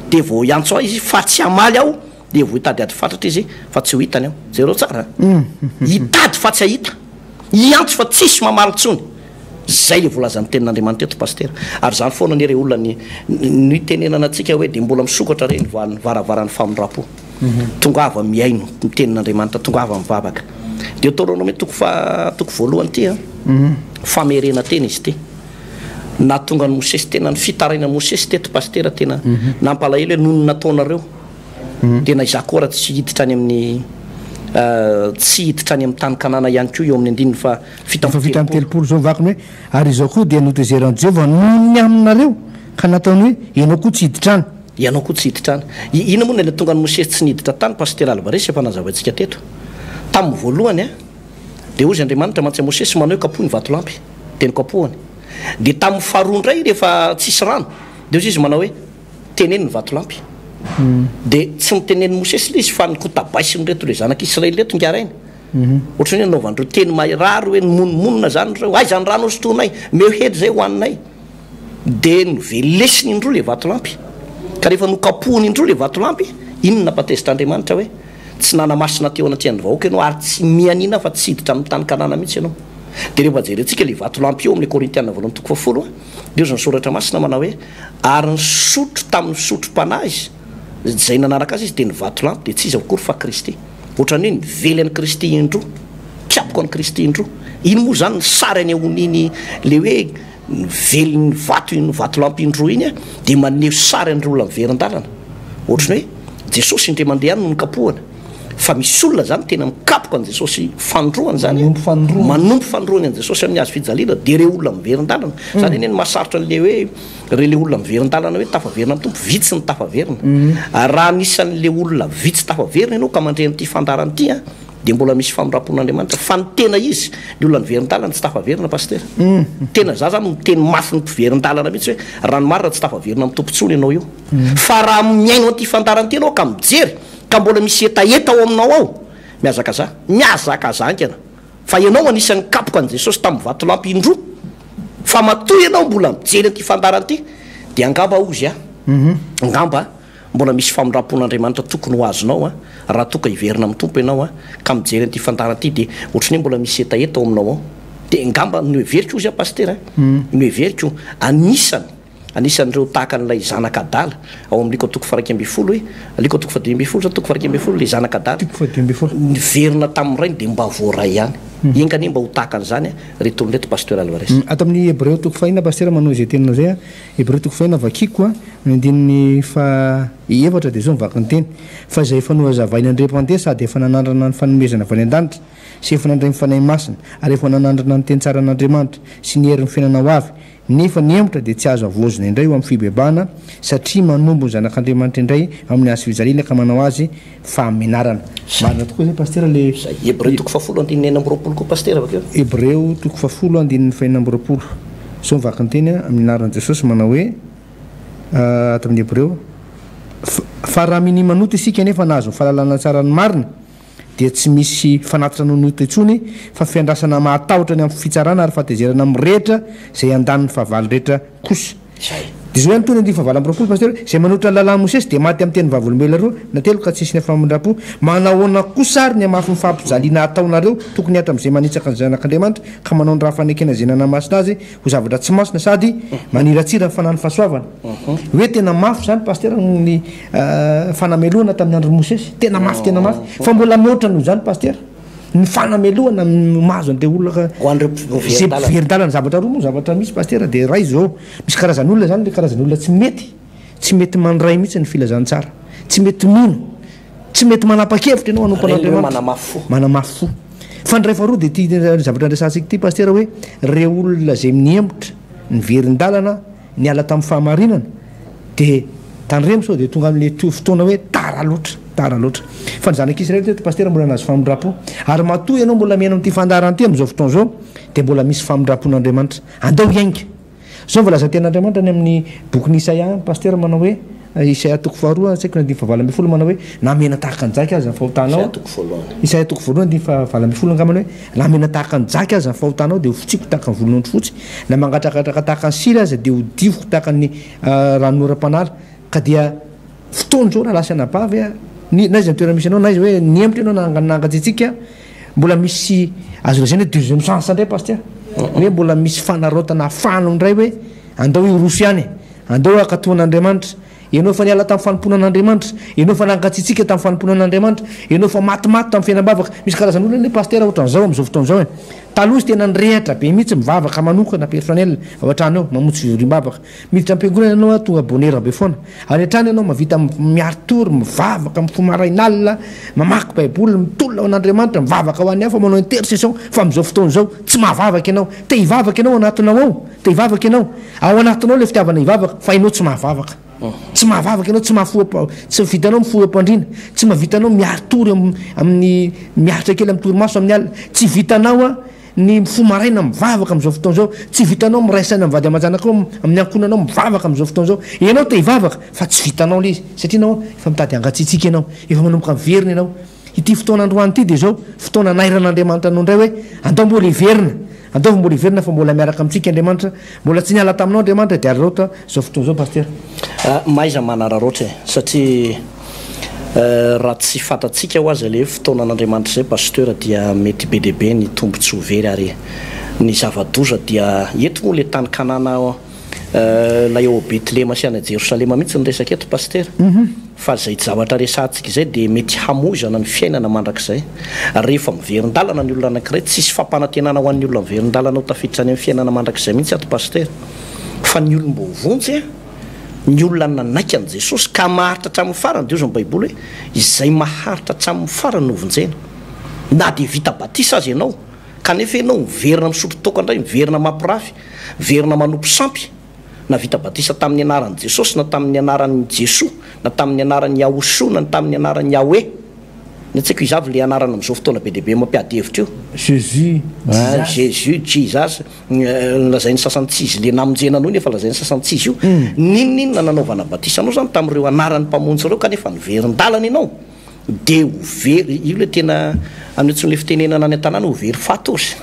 [SPEAKER 2] de vao iantso ao izy fa tsy amaly aho de vao hitady ady fatratra izy fa tsy ho hitany aho zay reo tsara hitady fa tsy ahita iantso fa tsisy mamaly tsony zay le volazan'ny tenin'andriamanitra eto paster ary zany foana ny re olona ny tenenana atsika hoe de mbola misokatra reny varavaran'ny famondra-po tonga ava miaino ny tenin'andriamanitra tonga ava mivavaka de Deutéronome toko voalohany ty famerena tena izy ty na tonga ny Mosesy tena ny fitaraina Mosesy teto paster tena nampalahelo hoe nono nataonareo tena izako raha tsy hiditra any amin'ny tsy hiditra any amin'ny tany kanana ihany koa eo amin'ny andininy fa
[SPEAKER 1] fita amin'ny telopolo zao mivakiny hoe ary izao koa dia notezeran'i Jehovah nony aminareo ka nataony hoe ianao koa tsy hiditrany
[SPEAKER 2] ianao koa tsy hiditrany ina moa ny tonga ny Mosesy tsy niditra tany paster Alvarez efa nazavaintsika teto tamin'ny voalohany de ozy Andriamanitra mantsy Mosesy manao kapohy ny vatolampy teny kapohany de tamin'ny faharoa indray rehefa tsisy rano de ozy izy manao hoe teneny ny vatolampy de tsy miteneny Mosesy le izy fa nykotabaisiny reto le zanak'Israely reto ngarainy ohatrany hoe naovandreo teny marary hoe monmonina zany reo ay zany rano osotonay meo hedy zay hoaninay de novelesiny indro le vatolampy ka rehefa nokapohiny indro le vatolampy inona napatezitran'Andriamanitra hoe tsy nanamasina teo anaty an'ny vahoaka ianao ary tsy mianina fa tsy hiditra amin'ny tany kanana mihitsy ianao de rehefa jerentsika le vatolampy eo amin'ny Korintiana voalohany toko 10 de ozy ny soratra masina manao hoe ary ny sotro tamin'ny sotrom-panahy izy zay nanaraka azy izy de ny vatolampy de tsy izy avokory fa Kristy ohatrany hoe nively an'i Kristy indro kiapoko an'i Kristy indro iny moa zany ny sary any ahoniny le hoe nively ny vatolampy indro iny de maneho sary an'ireo olona miverin-dalana ohatrany hoe Jesosy indray mandeha any no nikapohana fa misy olona zany tena mikapoka an' Jesosy fandroany zany manompo fandroany an' Jesosy amin'ny azo fijaliana de reo olona miverin-dalana zany eny mahasarotra an'le hoe re le olona miverin-dalana hoe tafaverina amin'ny tompo vitsy ny tafaverina raha anisan'le olona vitsy tafaverina ianao ka mandre n'ity fandarany ity de mbola misy famirapon'Andriamanitra fa ny tena izy le olona miverin-dalana tsy tafaverina paster tena za zany miteny mafy ny mpiverin-dalana mihitsy hoe raha ny marina tsy tafaverina amin'ny tompontsony ianao io fa raha miaino an'ity fandarany ty ianao ka mijery ka mbola misy etaeta ao aminao ao miazaka zankana fa ianao anisan'ny kapoka an' Jesosy tamin'ny vatolampy indro fa matoy ianao mbola mijery an'ity fandarany ty de angamba ozy angamba mbola misy famindram-pon'Andriamanitra tokony ho azonao raha toka hiverina amin'ny tompo ianao ka mijery an'ity fandarany ty de ohatrany hoe mbola misy etaeta ao aminao ao de ngamba ny everiko ozy paster ny everiko anisan'ireo tahaka n'ilay zanak'Adala ao amin'ny liko toko faraky amby folo hoe liko toko fadimy amby folo sa toko faraky amby folo le zanak'Adala niverina tamin'irainy de mba voaray ihany engany mba ho tahaka an'izany reto olonreto paster Alvarez
[SPEAKER 1] ato amin'ny Hébreu toko fahina paster manao izay tenina zay Hébreu toko fahina vakiko ny andininy fa efatra de zao mivaka ny teny fa izay efa nohazavain'Andriamanitra sady efa nanandrana ny fanomezana avy any an-danitra sy efa nandray mifanahy masina ary efa nanandrana ny teny tsara an'Andriamanitra sy ny herin'ny fiainana ho avy nefa niemotra de tsy azo avozina indray eo amin'ny fibebahana satria manombo ny zanak'Andriamanitra indray amin'ny azo fijaliana ka manao azy fa menarana marina tokoa zay paster le
[SPEAKER 2] Hébreu toko 10:9 koa paster avakeo
[SPEAKER 1] Hébreu toko 10:9 zao mivaka ny teny amin'ny anaran'i Jesosy manao hoe ato amin'ny Hébreu fa raha mini manoto isika nefa nahazo ny fahalalana tsara ny marina dia tsy misy fanatitra nonoto intsony fa fiandrasana mahatahotra ny amin'ny fitsarana ary fatezerana amin'ny rehetra zay andaniny fahavaly rehetra kosa de zao ihany tony andiny fahavalo amby roapolo paster zay manotra ny lalàna Mosesy de maty amin'ny teny vavolombelona roa na telo ka tsisy ny famindrapo manahoana kosa ary ny amafy ny fampijaliana ataonareo tokony hatra amin'izay manitsaka ny zanak'Andriamanitra ka manao ny raha fanekena zay nanamasina azy ho zavatra tsy masina sady maniratsira ny fanany fahasoavana hoe tena mafy zany paster ny fanamelohana tamin'ny andro Mosesy tena mafy fa mbola mihoatra noho zany paster ny fanamelohana mahazo an'le olona zay mpiverin-dalana zavatra roa moa zavatra misy paster de ray zao misy karazan'olona zany le karazan'olona tsy mety mandray mihitsy ny filazany tsara tsy mety mono tsy mety manapa-kevitra ianao anompon'Andriamanitra manamafy fo fa ndray faharoa de ty zavatra andrasantsika ty paster hoe reo olona zay mihemotra ny verin-dalana ny ala tamin'ny fahamarinana de tandremo sao de tonga amin'le fotoana hoe tara loatra fa ny zanak'Israely teto paster mbola nahazo famindrapo ary matoy ianao mbola miaino amin'ity fandarany ty amin'izao fotoana zao de mbola misy famindrapon'Andriamanitra andao iainga zao mbola za ten'Andriamanitra ny amin'ny bokin'ny Isaia paster manao hoe Isaia toko faharoa saiko na 5 manao hoe namena tahaka ny jaky azy ny fahotanao Isaia toko voalohany 5 angamana hoe namena tahaka ny jaky azy ny fahotanao dia ho fotsiko tahaka ny volon'ondry fotsy na mangatrakatraka tahaka ny sira azy dia ho divoko tahaka ny ranon'oram-panala ka dia fotoana zao raha lasa nabavy na izy ny toerana misy anao na izy hoe niemitra ianao nangatsitsika mbola misy azo lazany hoe deuxième chance indray pasteur hoe mbola misy fanarotana afahana indray hoe andao irosy ihany andao akatoan'Andriamanitra ianao fa niala tamin'ny fanomponan'Andriamanitra ianao fa nangatsitsika tamin'ny fanomponan'Andriamanitra ianao fa matimaty tamin'ny fiainam-bavaka misy karazan'olona le pasteur ohatran'izao amin'izao fotoan'izao taloha izy tena nirehatra be mihitsy mivavaka manokana personnel ao an-trano eo mamotsy vivoriam-bavaka miditra am-piangonana ianao tonga bonera be foana any an-trano ianao mavita miaritory mivavaka mifomarainalina mamaky baiboly mitolona ao an'Andriamanitra mivavaka ho an'ny hafa manao intercession fa amin'izao fotoan'izao tsy mahavavaka ianao te hivavaka ianao anatinao ao te hivavaka ianao ao anatinao le fitiavana hivavaka fa ianao tsy mahavavaka tsy mahavavaka ianao tsy vitanao mifoapandrina tsy mahavitanao miaritory amin'ny miaritra kely amin'ny torimaso amin'ny alina tsy vitanao ny mifomaraina mivavaka amin'izao fotoan'izao tsy vitanao miraisaina mivady aman-janaka amin'ny ankonanao mivavaka amin'izao fotoan'izao ianao te hivavaka fa tsy vitanao le izy satria ianao efa mitady angatsitsika ianao efa manomboka miverina ianao ity fotoana androany ity dia zao fotoana nairan'Andriamanitra anao indray hoe andao mbola hiverina andao mbola hiverina fa mbola miaraka amintsika Andriamanitra mbola tsy niala taminao Andriamanitra dia araroatra zao fotoan'izao pasteur
[SPEAKER 2] maiza manararoatra satria raha tsy fatatsika ho azy le fotoanan'Andriamanitra zay pasteur dia mety be deabe ny tombotsy ho very ary ny zava-doza dia eto moa le tany Kanana la eo Betlema sy any Jerosalema mihitsy ny resaka eto pasteur fa zay zavatra resantsika izay dia mety hamoizana ny fiainana mandrakizay rehefa miverin-dalana ny olona anankiray tsisy fampanantenana ho an'ny olona miverin-dalana ho tafiditra any amin'ny fiainana mandrakizay mihitsy ato pasteur fa ny olona mbo vonjy ny olona nanaiky an' Jesosy ka maharitra hatramin'ny farany Dios ny baiboly hoe izay maharitra hatramin'ny farany no vonjena na dia vita batisa azy ianao kanefa ianao miverina misotro toka indray miverina mampirafy miverina manompo sampy na vita batisa tamin'ny anaran'i Jesosy na tamin'ny anaran'i Jesoa na tamin'ny anaran'ny Yahosoa na tamin'ny anaran'ny Yahwe ny tsy haiko izavy le anarana amin'izao fotoana be deabe mampiady hevitra io Jésus Jesus lazainy sasany tsy izy le namonjena anao nefa lazainy sasany tsy izy io ninona nanaovana batisa anao zany tamin'ireo anaran'ny mpamonjy ireo kanefa niverin-dalana ianao dia ho very io le tena amin'ntsony le fitenenana any an-tanàna ho very fato ozy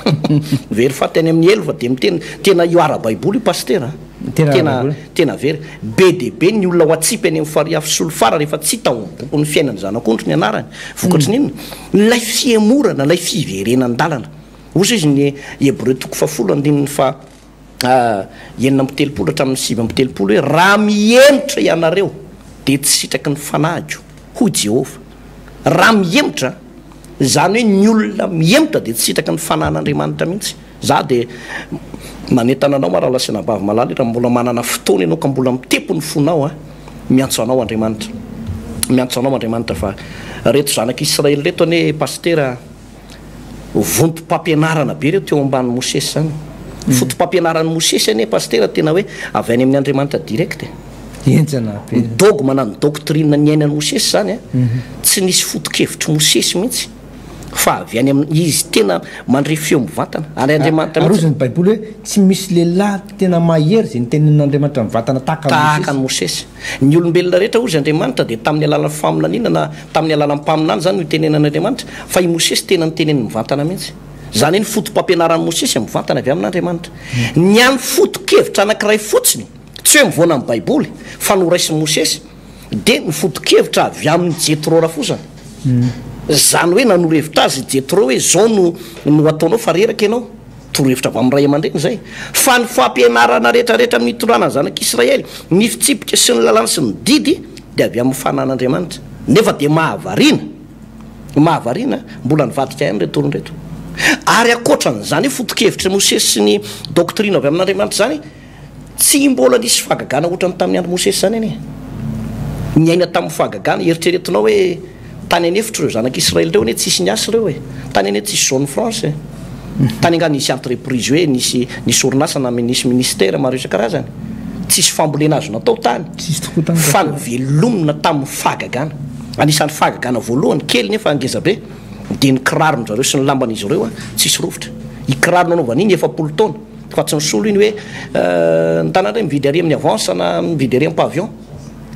[SPEAKER 2] very fato any amin'ny elva dia miteny tena io ara-baiboly io pasteur tena very be deabe ny olona ho atsipy any amin'ny fariafisolo fara rehefa tsy hita boko ny fiainany zanak'ondry ny anarany vokatry n'inona lay fiemorana lay fiverenan-dalana ozy izy ny Hébreu 10:andininy fa 9:telopolo hatramin'ny 7:telopolo hoe raha miemitra ianareo dia tsy sitraky ny fanahiko hoy Jehova raha miemitra zany hoe ny olona miemitra dia tsy sitraky ny fanahan'Andriamanitra mihitsy za dia manentana anao raha lasa nabavy malala raha mbola manana fotoana ianao ka mbola mitempo ny fonao miantso anao Andriamanitra fa reto zanak'Israely reto ane pasteur vontom-pampianarana be reo teo ambany Mosesy zany fotom-pampianaran'ny Mosesy ane pasteur tena hoe avy any amin'ny Andriamanitra direct dogma na ny doctrine ny ainan'ny Mosesy zany tsy nisy foto-kevitry Mosesy mihitsy fa avy any izy tena mandre feo mivantana ary Andriamanitra
[SPEAKER 1] arozany baiboly hoe tsy misy lehilahy tena mahery zay nitenin'Andriamanitra mivantana tahaka
[SPEAKER 2] ny Mosesy ny olombelona rehetra ozy Andriamanitra dia tamin'ny alalan'ny famolanina na tamin'ny alalan'ny mpaminany zany no itenenan'Andriamanitra fa i Mosesy tena nitenen'ny mivantana mihitsy zany ny fotom-pampianaran'ny Mosesy mivantana avy amin'Andriamanitra ny any foto-kevitra anankiray fotsiny tsy hoe mivoana amin'ny baiboly fa noraisin'ny Mosesy dia ny foto-kevitra avy amin'ny Jetro rafosany zany hoe nanoro-hevitra azy Jetro hoe zao no ataonao fa reraka ianao toro-hevitra avy amin'ny ray aman-dreny zay fa ny fampianarana rehetrarehetra amin'ny itorana zanak'Israely ny fitsipika sy ny lalàna sy ny didy dia avy amin'ny fanan'Andriamanitra nefa dia mahavarina mbola nivadika ihany retoronyreto ary akoatran'izany hoe foto-kevitra Mosesy sy ny doctrine avy amin'Andriamanitra zany tsy mbola nisy fahagagana ohatrany tamin'ny andro Mosesy zany anie ny aina tamin'ny fahagagana eritreretinao hoe tany anefitra ireo zanak'Israely reo hoe tsisy niasy reo hoe tany ane tsisy zone France tany anga nisy entreprise hoe nisy orinasa na nisy ministère maro isan-karazany tsisy fambolena azo natao tany fa nyvelomina tamin'ny fahagagana anisan'ny fahagagana voalohany kely nefa angezabe dia ny kirarony zareo sy ny lamban'izy ireo tsisy rovitra i kiraro nanaovana iny 7 taona fa tsy misolo iny hoe ny tanàna mividy ary amin'ny avance na mividy ary amin'ny pavion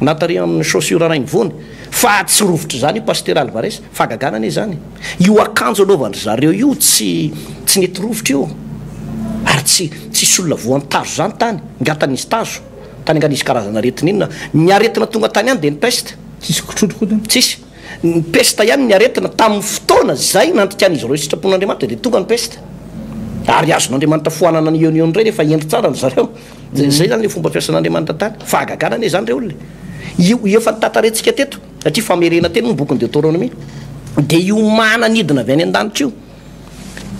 [SPEAKER 2] natari amin'ny chaussure rainy vony fa tsy rovitra zany io pasteur Alvarez fagaganana izy zany io akanjo anaovandry zareo io tsy nety rovitra io ary tsisy olona voantazo zany tany ngatan'izy tazo tany anganisy karazana aretina inona ny aretina tonga tany any de ny peste
[SPEAKER 1] tsisy kotrotrokotra
[SPEAKER 2] tsisy ny peste ihany ny aretina tamin'ny fotoana zay nandrikan'izy ireo sitrapon'Andriamanitra de tonga ny peste ary azon'Andriamanitra foanana ny ionion reny efa endry tsara ny zareo zay zany le fomba fiasan'Andriamanitra tany fagaganana izy zany re olona io efa nitatarentsika teto satria famerena teny ny bokin'ny Deutéronomie de io mananidina avy any an-danitra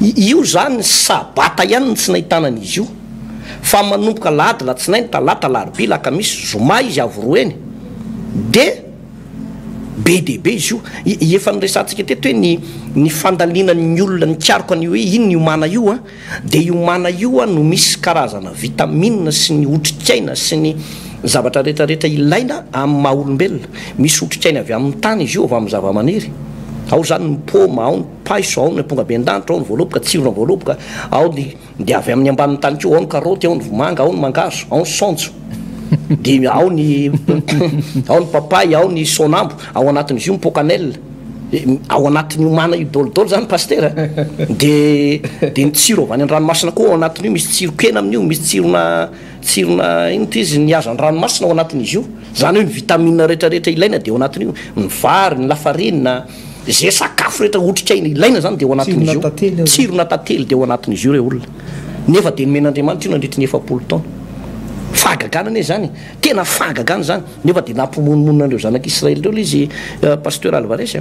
[SPEAKER 2] io zany sabata ihany ny tsy nahitanan'izy io fa manomboka lahady latsinainy talata larobia lakamisy zoma izy avy eny de be dehibe izy io efa nyresantsika teto hoe ny fandalinan'ny olona ny tiaroko any hoe ino ny omana io a de io mana io a no misy karazana vitamine sy ny otrikaina sy ny zavatra rehetrarehetra ilaina amin'ny maha olombelona misy otrikaina avy amin'ny tany izy io avy amin'ny zava-maniry ao zany ny poma ao ny paiso ao ny ampongaben-danitra ao ny voaloboka tsiro ny voaloboka ao de avy amin'ny ambanin'ny tany keo ao ny karoty ao ny vomanga ao ny mangazo ao ny sonjo de ao ny papay ao ny sonambo ao anatin'izy io ny pokanel ao anatin'io mana io dolodolo zany pasteur de ny tsiro avy any an-dranomasina koa ao anatin'io misy tsiro kena amin'io misy tsirona ino ty izy ny azan'ny ranomasina ao anatin'izy io zany hoe ny vitamine rehetrarehetra ilaina de ao anatin'io ny vary ny lafarinina zay sakafo rehetra otrikaina ilaina zany de ao anatin'izy io tsirona tately de ao anatin'izy io re olona nefa de nomen'Andriamanitra io nandritry ny 7 taona fagaganana zany tena fagagana zany nefa de nampimonon'andreo zanak'Israely reo izy pasteur Alvarez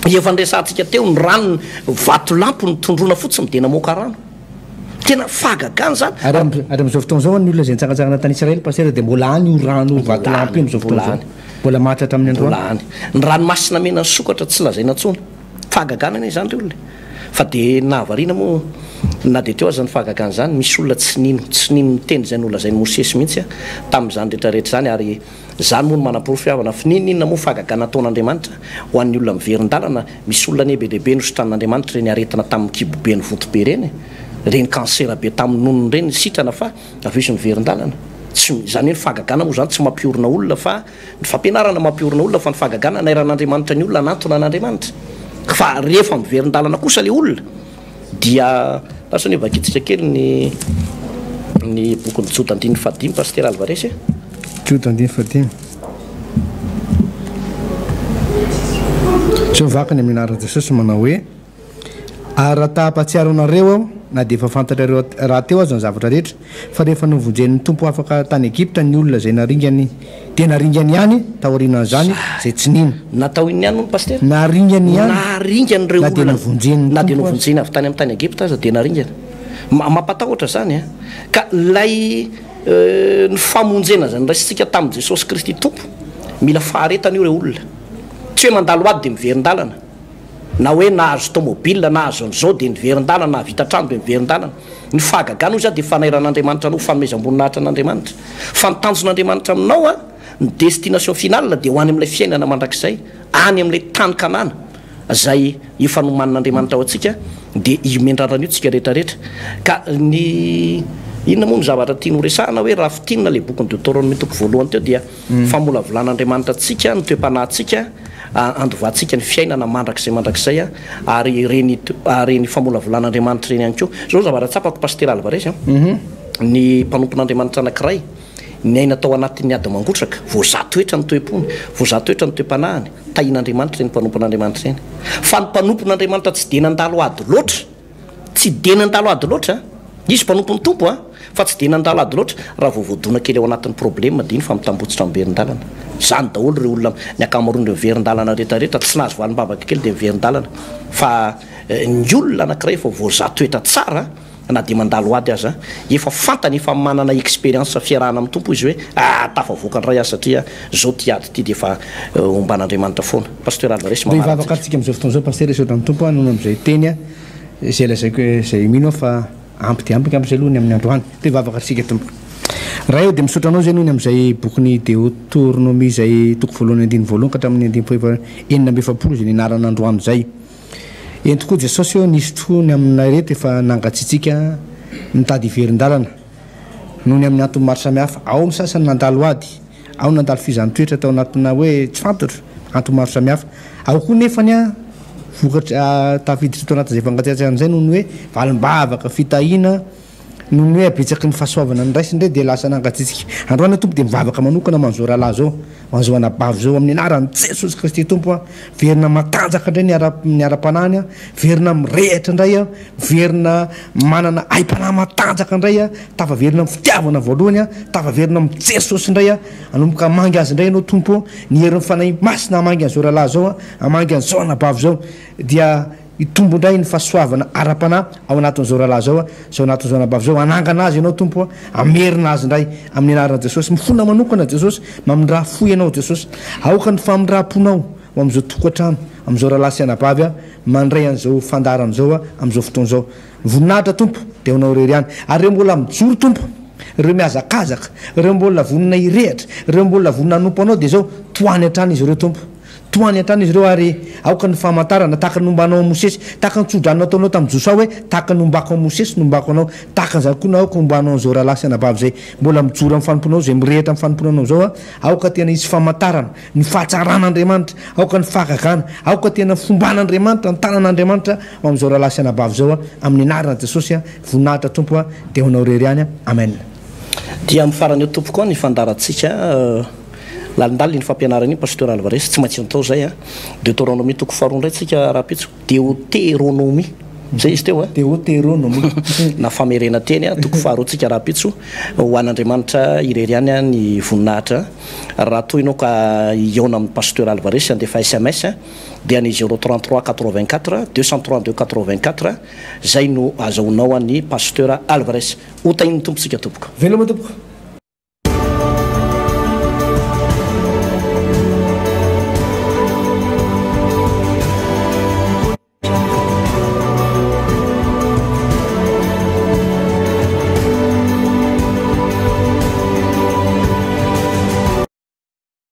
[SPEAKER 2] efa nresantsika teo ny rano vato lampo ny tondrona fotsiny de namoaka rano tena fagagana zany
[SPEAKER 1] ary am'izao fotoana zao ny olona zay nitsangatsangana tany Israely pasteur de mbola any io rano vato lampo io am'izao fotoana zao mbola mahatratra amin'ny androany
[SPEAKER 2] ny ranomasina mena sokatra tsy lazaina ntsony fagaganana zany re olona fa de nahavariana moa na de teo aza ny fagagana zany misy olona tsy nino miteny zay ny olona zay ny Mosesy mihitsy tamin'izany rehetrarehetra zany ary zany moa no manam-porofiavana fa ninona moa fagagana ataon'Andriamanitra ho an'ny olona miverin-dalana misy olona ne be dehibe nosotran'Andriamanitra reny aretina tamin'ny kibobe ny votobe reny kansera be tamin'ny nonony reny sitrana fa aviso ny verin-dalana zany hoe ny fagagana moa zany tsy mampiorona olona fa ny fampianarana mampiorona olona fa ny fagagana nairan'Andriamanitra ny olona anatona an'Andriamanitra fa rehefa miverin-dalana kosa le olona dia lasa ny vakitsika kely ny bokon'ny Jotandiny fadimy pasteur Alvarez
[SPEAKER 1] Jotandiny fadimy tsy mivakany amin'ny anaran'i Jesosy manao hoe ara-tahampatsiaro anareo na de efa fantatrareo raha teo azy ny zavatra rehetra fa rehefa novonjen'ny tompo afaka tany Egipta ny olona zay naringany de naringany ihany taoriana zany zay tsy nino
[SPEAKER 2] natao iny ihany moa pasteur
[SPEAKER 1] naringany ihany
[SPEAKER 2] naringany reo
[SPEAKER 1] olona
[SPEAKER 2] na de novonjeny avy tany amin'ny tany Egipta aza de naringany mampatahotra zany ka lay ny famonjena zany raisitsika tamin'i Jesosy Kristy tompo mila faharetana io re olona tsy hoe mandalo ady de miverin-dalana na hoe nahazo tomobile nahazo an'izao de niverin-dalana na vita trano de miverin-dalana ny fagagana io zany de fanairan'Andriamanitra anao fanomezam-boninahitra an'Andriamanitra fa ny tanjon'Andriamanitra aminao ny destination finale de ho any amin'ilay fiainana mandrakizay any amin'ilay tany kanana zay efa nomanin'Andriamanitra ao atsika de imendrarana io tsika rehetrarehetra ka ny inona moa ny zavatra tiano resahana hoe raha fitinina le bokin'ny Deutéronomie toko voalohany teo dia famolavolan'Andriamanitra atsika ny toe-panahintsika andovantsika ny fiainana mandrakizay ary reny famolavolan'Andriamanitra reny ihany ko zao zavatra tsapako pasteur Alvarez ny mpanompon'Andriamanitra anankiray ny aina tao anatin'ny ady mangotraka voazatoetra ny toe-pony voazatoetra ny toe-panahiny tahin'Andriamanitra reny mpanompon'Andriamanitra reny fa ny mpanompon'Andriamanitra tsy de nandalo ady loatra tsy de nandalo ady loatra izy mpanompon'ny tompo fa tsy de nandalo ady loatra raha voavoadona kely ao anatin'ny problème de iny fa mitambotsitra miverin-dalana zany daholo re olona ny akamaroan'ireo miverin-dalana rehetrarehetra tsy nahazo valim-bavaka kely de miverin-dalana fa ny olona anankiray efa voazatoetra tsara na de mandalo ady aza efa fantany efa manana expérience fiarahana amin'ny tompo izy hoe tafavoaka ny ray azy satria zao ty ady ty de efa omban'Andriamanitra foana pasteur Alvarez
[SPEAKER 1] ivavaka atsika am'izao fotoana zao pasteur esao tamin'ny tompo nono am'izay teny zay lazaiko hoe zay mino fa ampy de ampy am'izay lohany amin'ny androany de ivavaka atsika tompo raha eo de misaotra anao zay nohony am'izay bokin'ny Deutéronomie zay toko voalohany andiny voalohany ka hatramin'ny enina amby efapolo zay nianaran'androany zay eny tokoa Jesosy eo nisy trony aminay reto efa nangatsitsika mitady iverin-dalana nohony amin'ny antony maro samihafa ao ny sasany nandalo ady ao nandalo fizany toetra tao anatina hoe tsy fantatro antony maro samihafa ao koa nefany a vokatra tafiditra tao anatin'izay fankatsiatsian'izay noho ny hoe valim-bavaka fitahina noho ny hoe abetsaky ny fahasoavana ny raisy indray dia lasa nangatsitsika androany tompo dia mivavaka manokana man'izao rahalahy zao man'izao anabavy zao amin'ny anarany Jesosy Kristy tompo a verina matanjaka indray ny ara-panany a verina mirehitra indray a verina manana aim-panahy matanjaka indray a tafaverina fitiavana voalohany a tafaverina amin'ny Jesosy indray a anomboka amangy azy indray ianao tompo ny herin'ny fanahy masina amangy an'izao rahalahy zao a amangy an'izao anabavy zao dia itombo indray ny fahasoavana ara-panahy ao anatin'izao rahalahy zao a zao anatin'izao anabavy zao anangana azy ianao tompo a amerina azy indray amin'ny anarana Jesosy mifona manokana Jesosy mamindra fo ianao Jesosy aoka ny famindram-ponao ho amin'izao tokantrano amin'izao rahalahy sy anabavy a mandray an'izao fandarana zao a amin'izao fotoana zao voninahitra tompo dia honao rery ihany ary ireo mbola mijoro tompo ireo miazakazaka ireo mbola vonina irehitra ireo mbola vonina hanompo anao dia zao toany hatrany izy ireo tompo toany hatrany izy ireo ary aoka ny famantarana tahaka ny nombanao a Mosesy tahaka ny tsodrano ataonao tamin'ny Josa hoe tahaka ny nombako a Mosesy nombako anao tahaka an'izany koa na aoka nombanao an'izao rahalahy sy anabavy zay mbola mijoro amin'ny fanomponao zay mirehitra amin'ny fanomponanao zao a aoka tena isy famantarana ny fahatsaran'Andriamanitra aoka ny fahagagana aoka tena fomban'Andriamanitra ny tanan'Andriamanitra ho amin'izao rahalahy sy anabavy zao a amin'ny anarana Jesosy a voninahitra tompo a dia honao rery ihany a amen
[SPEAKER 2] dia amin'ny farany eo tompo koa ny fandarantsika lalindalina ny fampianarana iny pasteur Alvarez tsy maintsy natao zay a Deutéronomie toko faharoa indray tsika rapitso Deutéronomie zay izy teo a Deutéronomie na famerena teny a toko faharoa tsika rapitso ho an'Andriamanitra irery ihany a ny voninahitra raha toy ianao ka iona amin'ny pasteur Alvarez andefa SMS dia ny 033 84 232 84 zay no azahoanao any pasteur Alvarez ho tain'ny tompontsika tompoko
[SPEAKER 1] veloma tompoko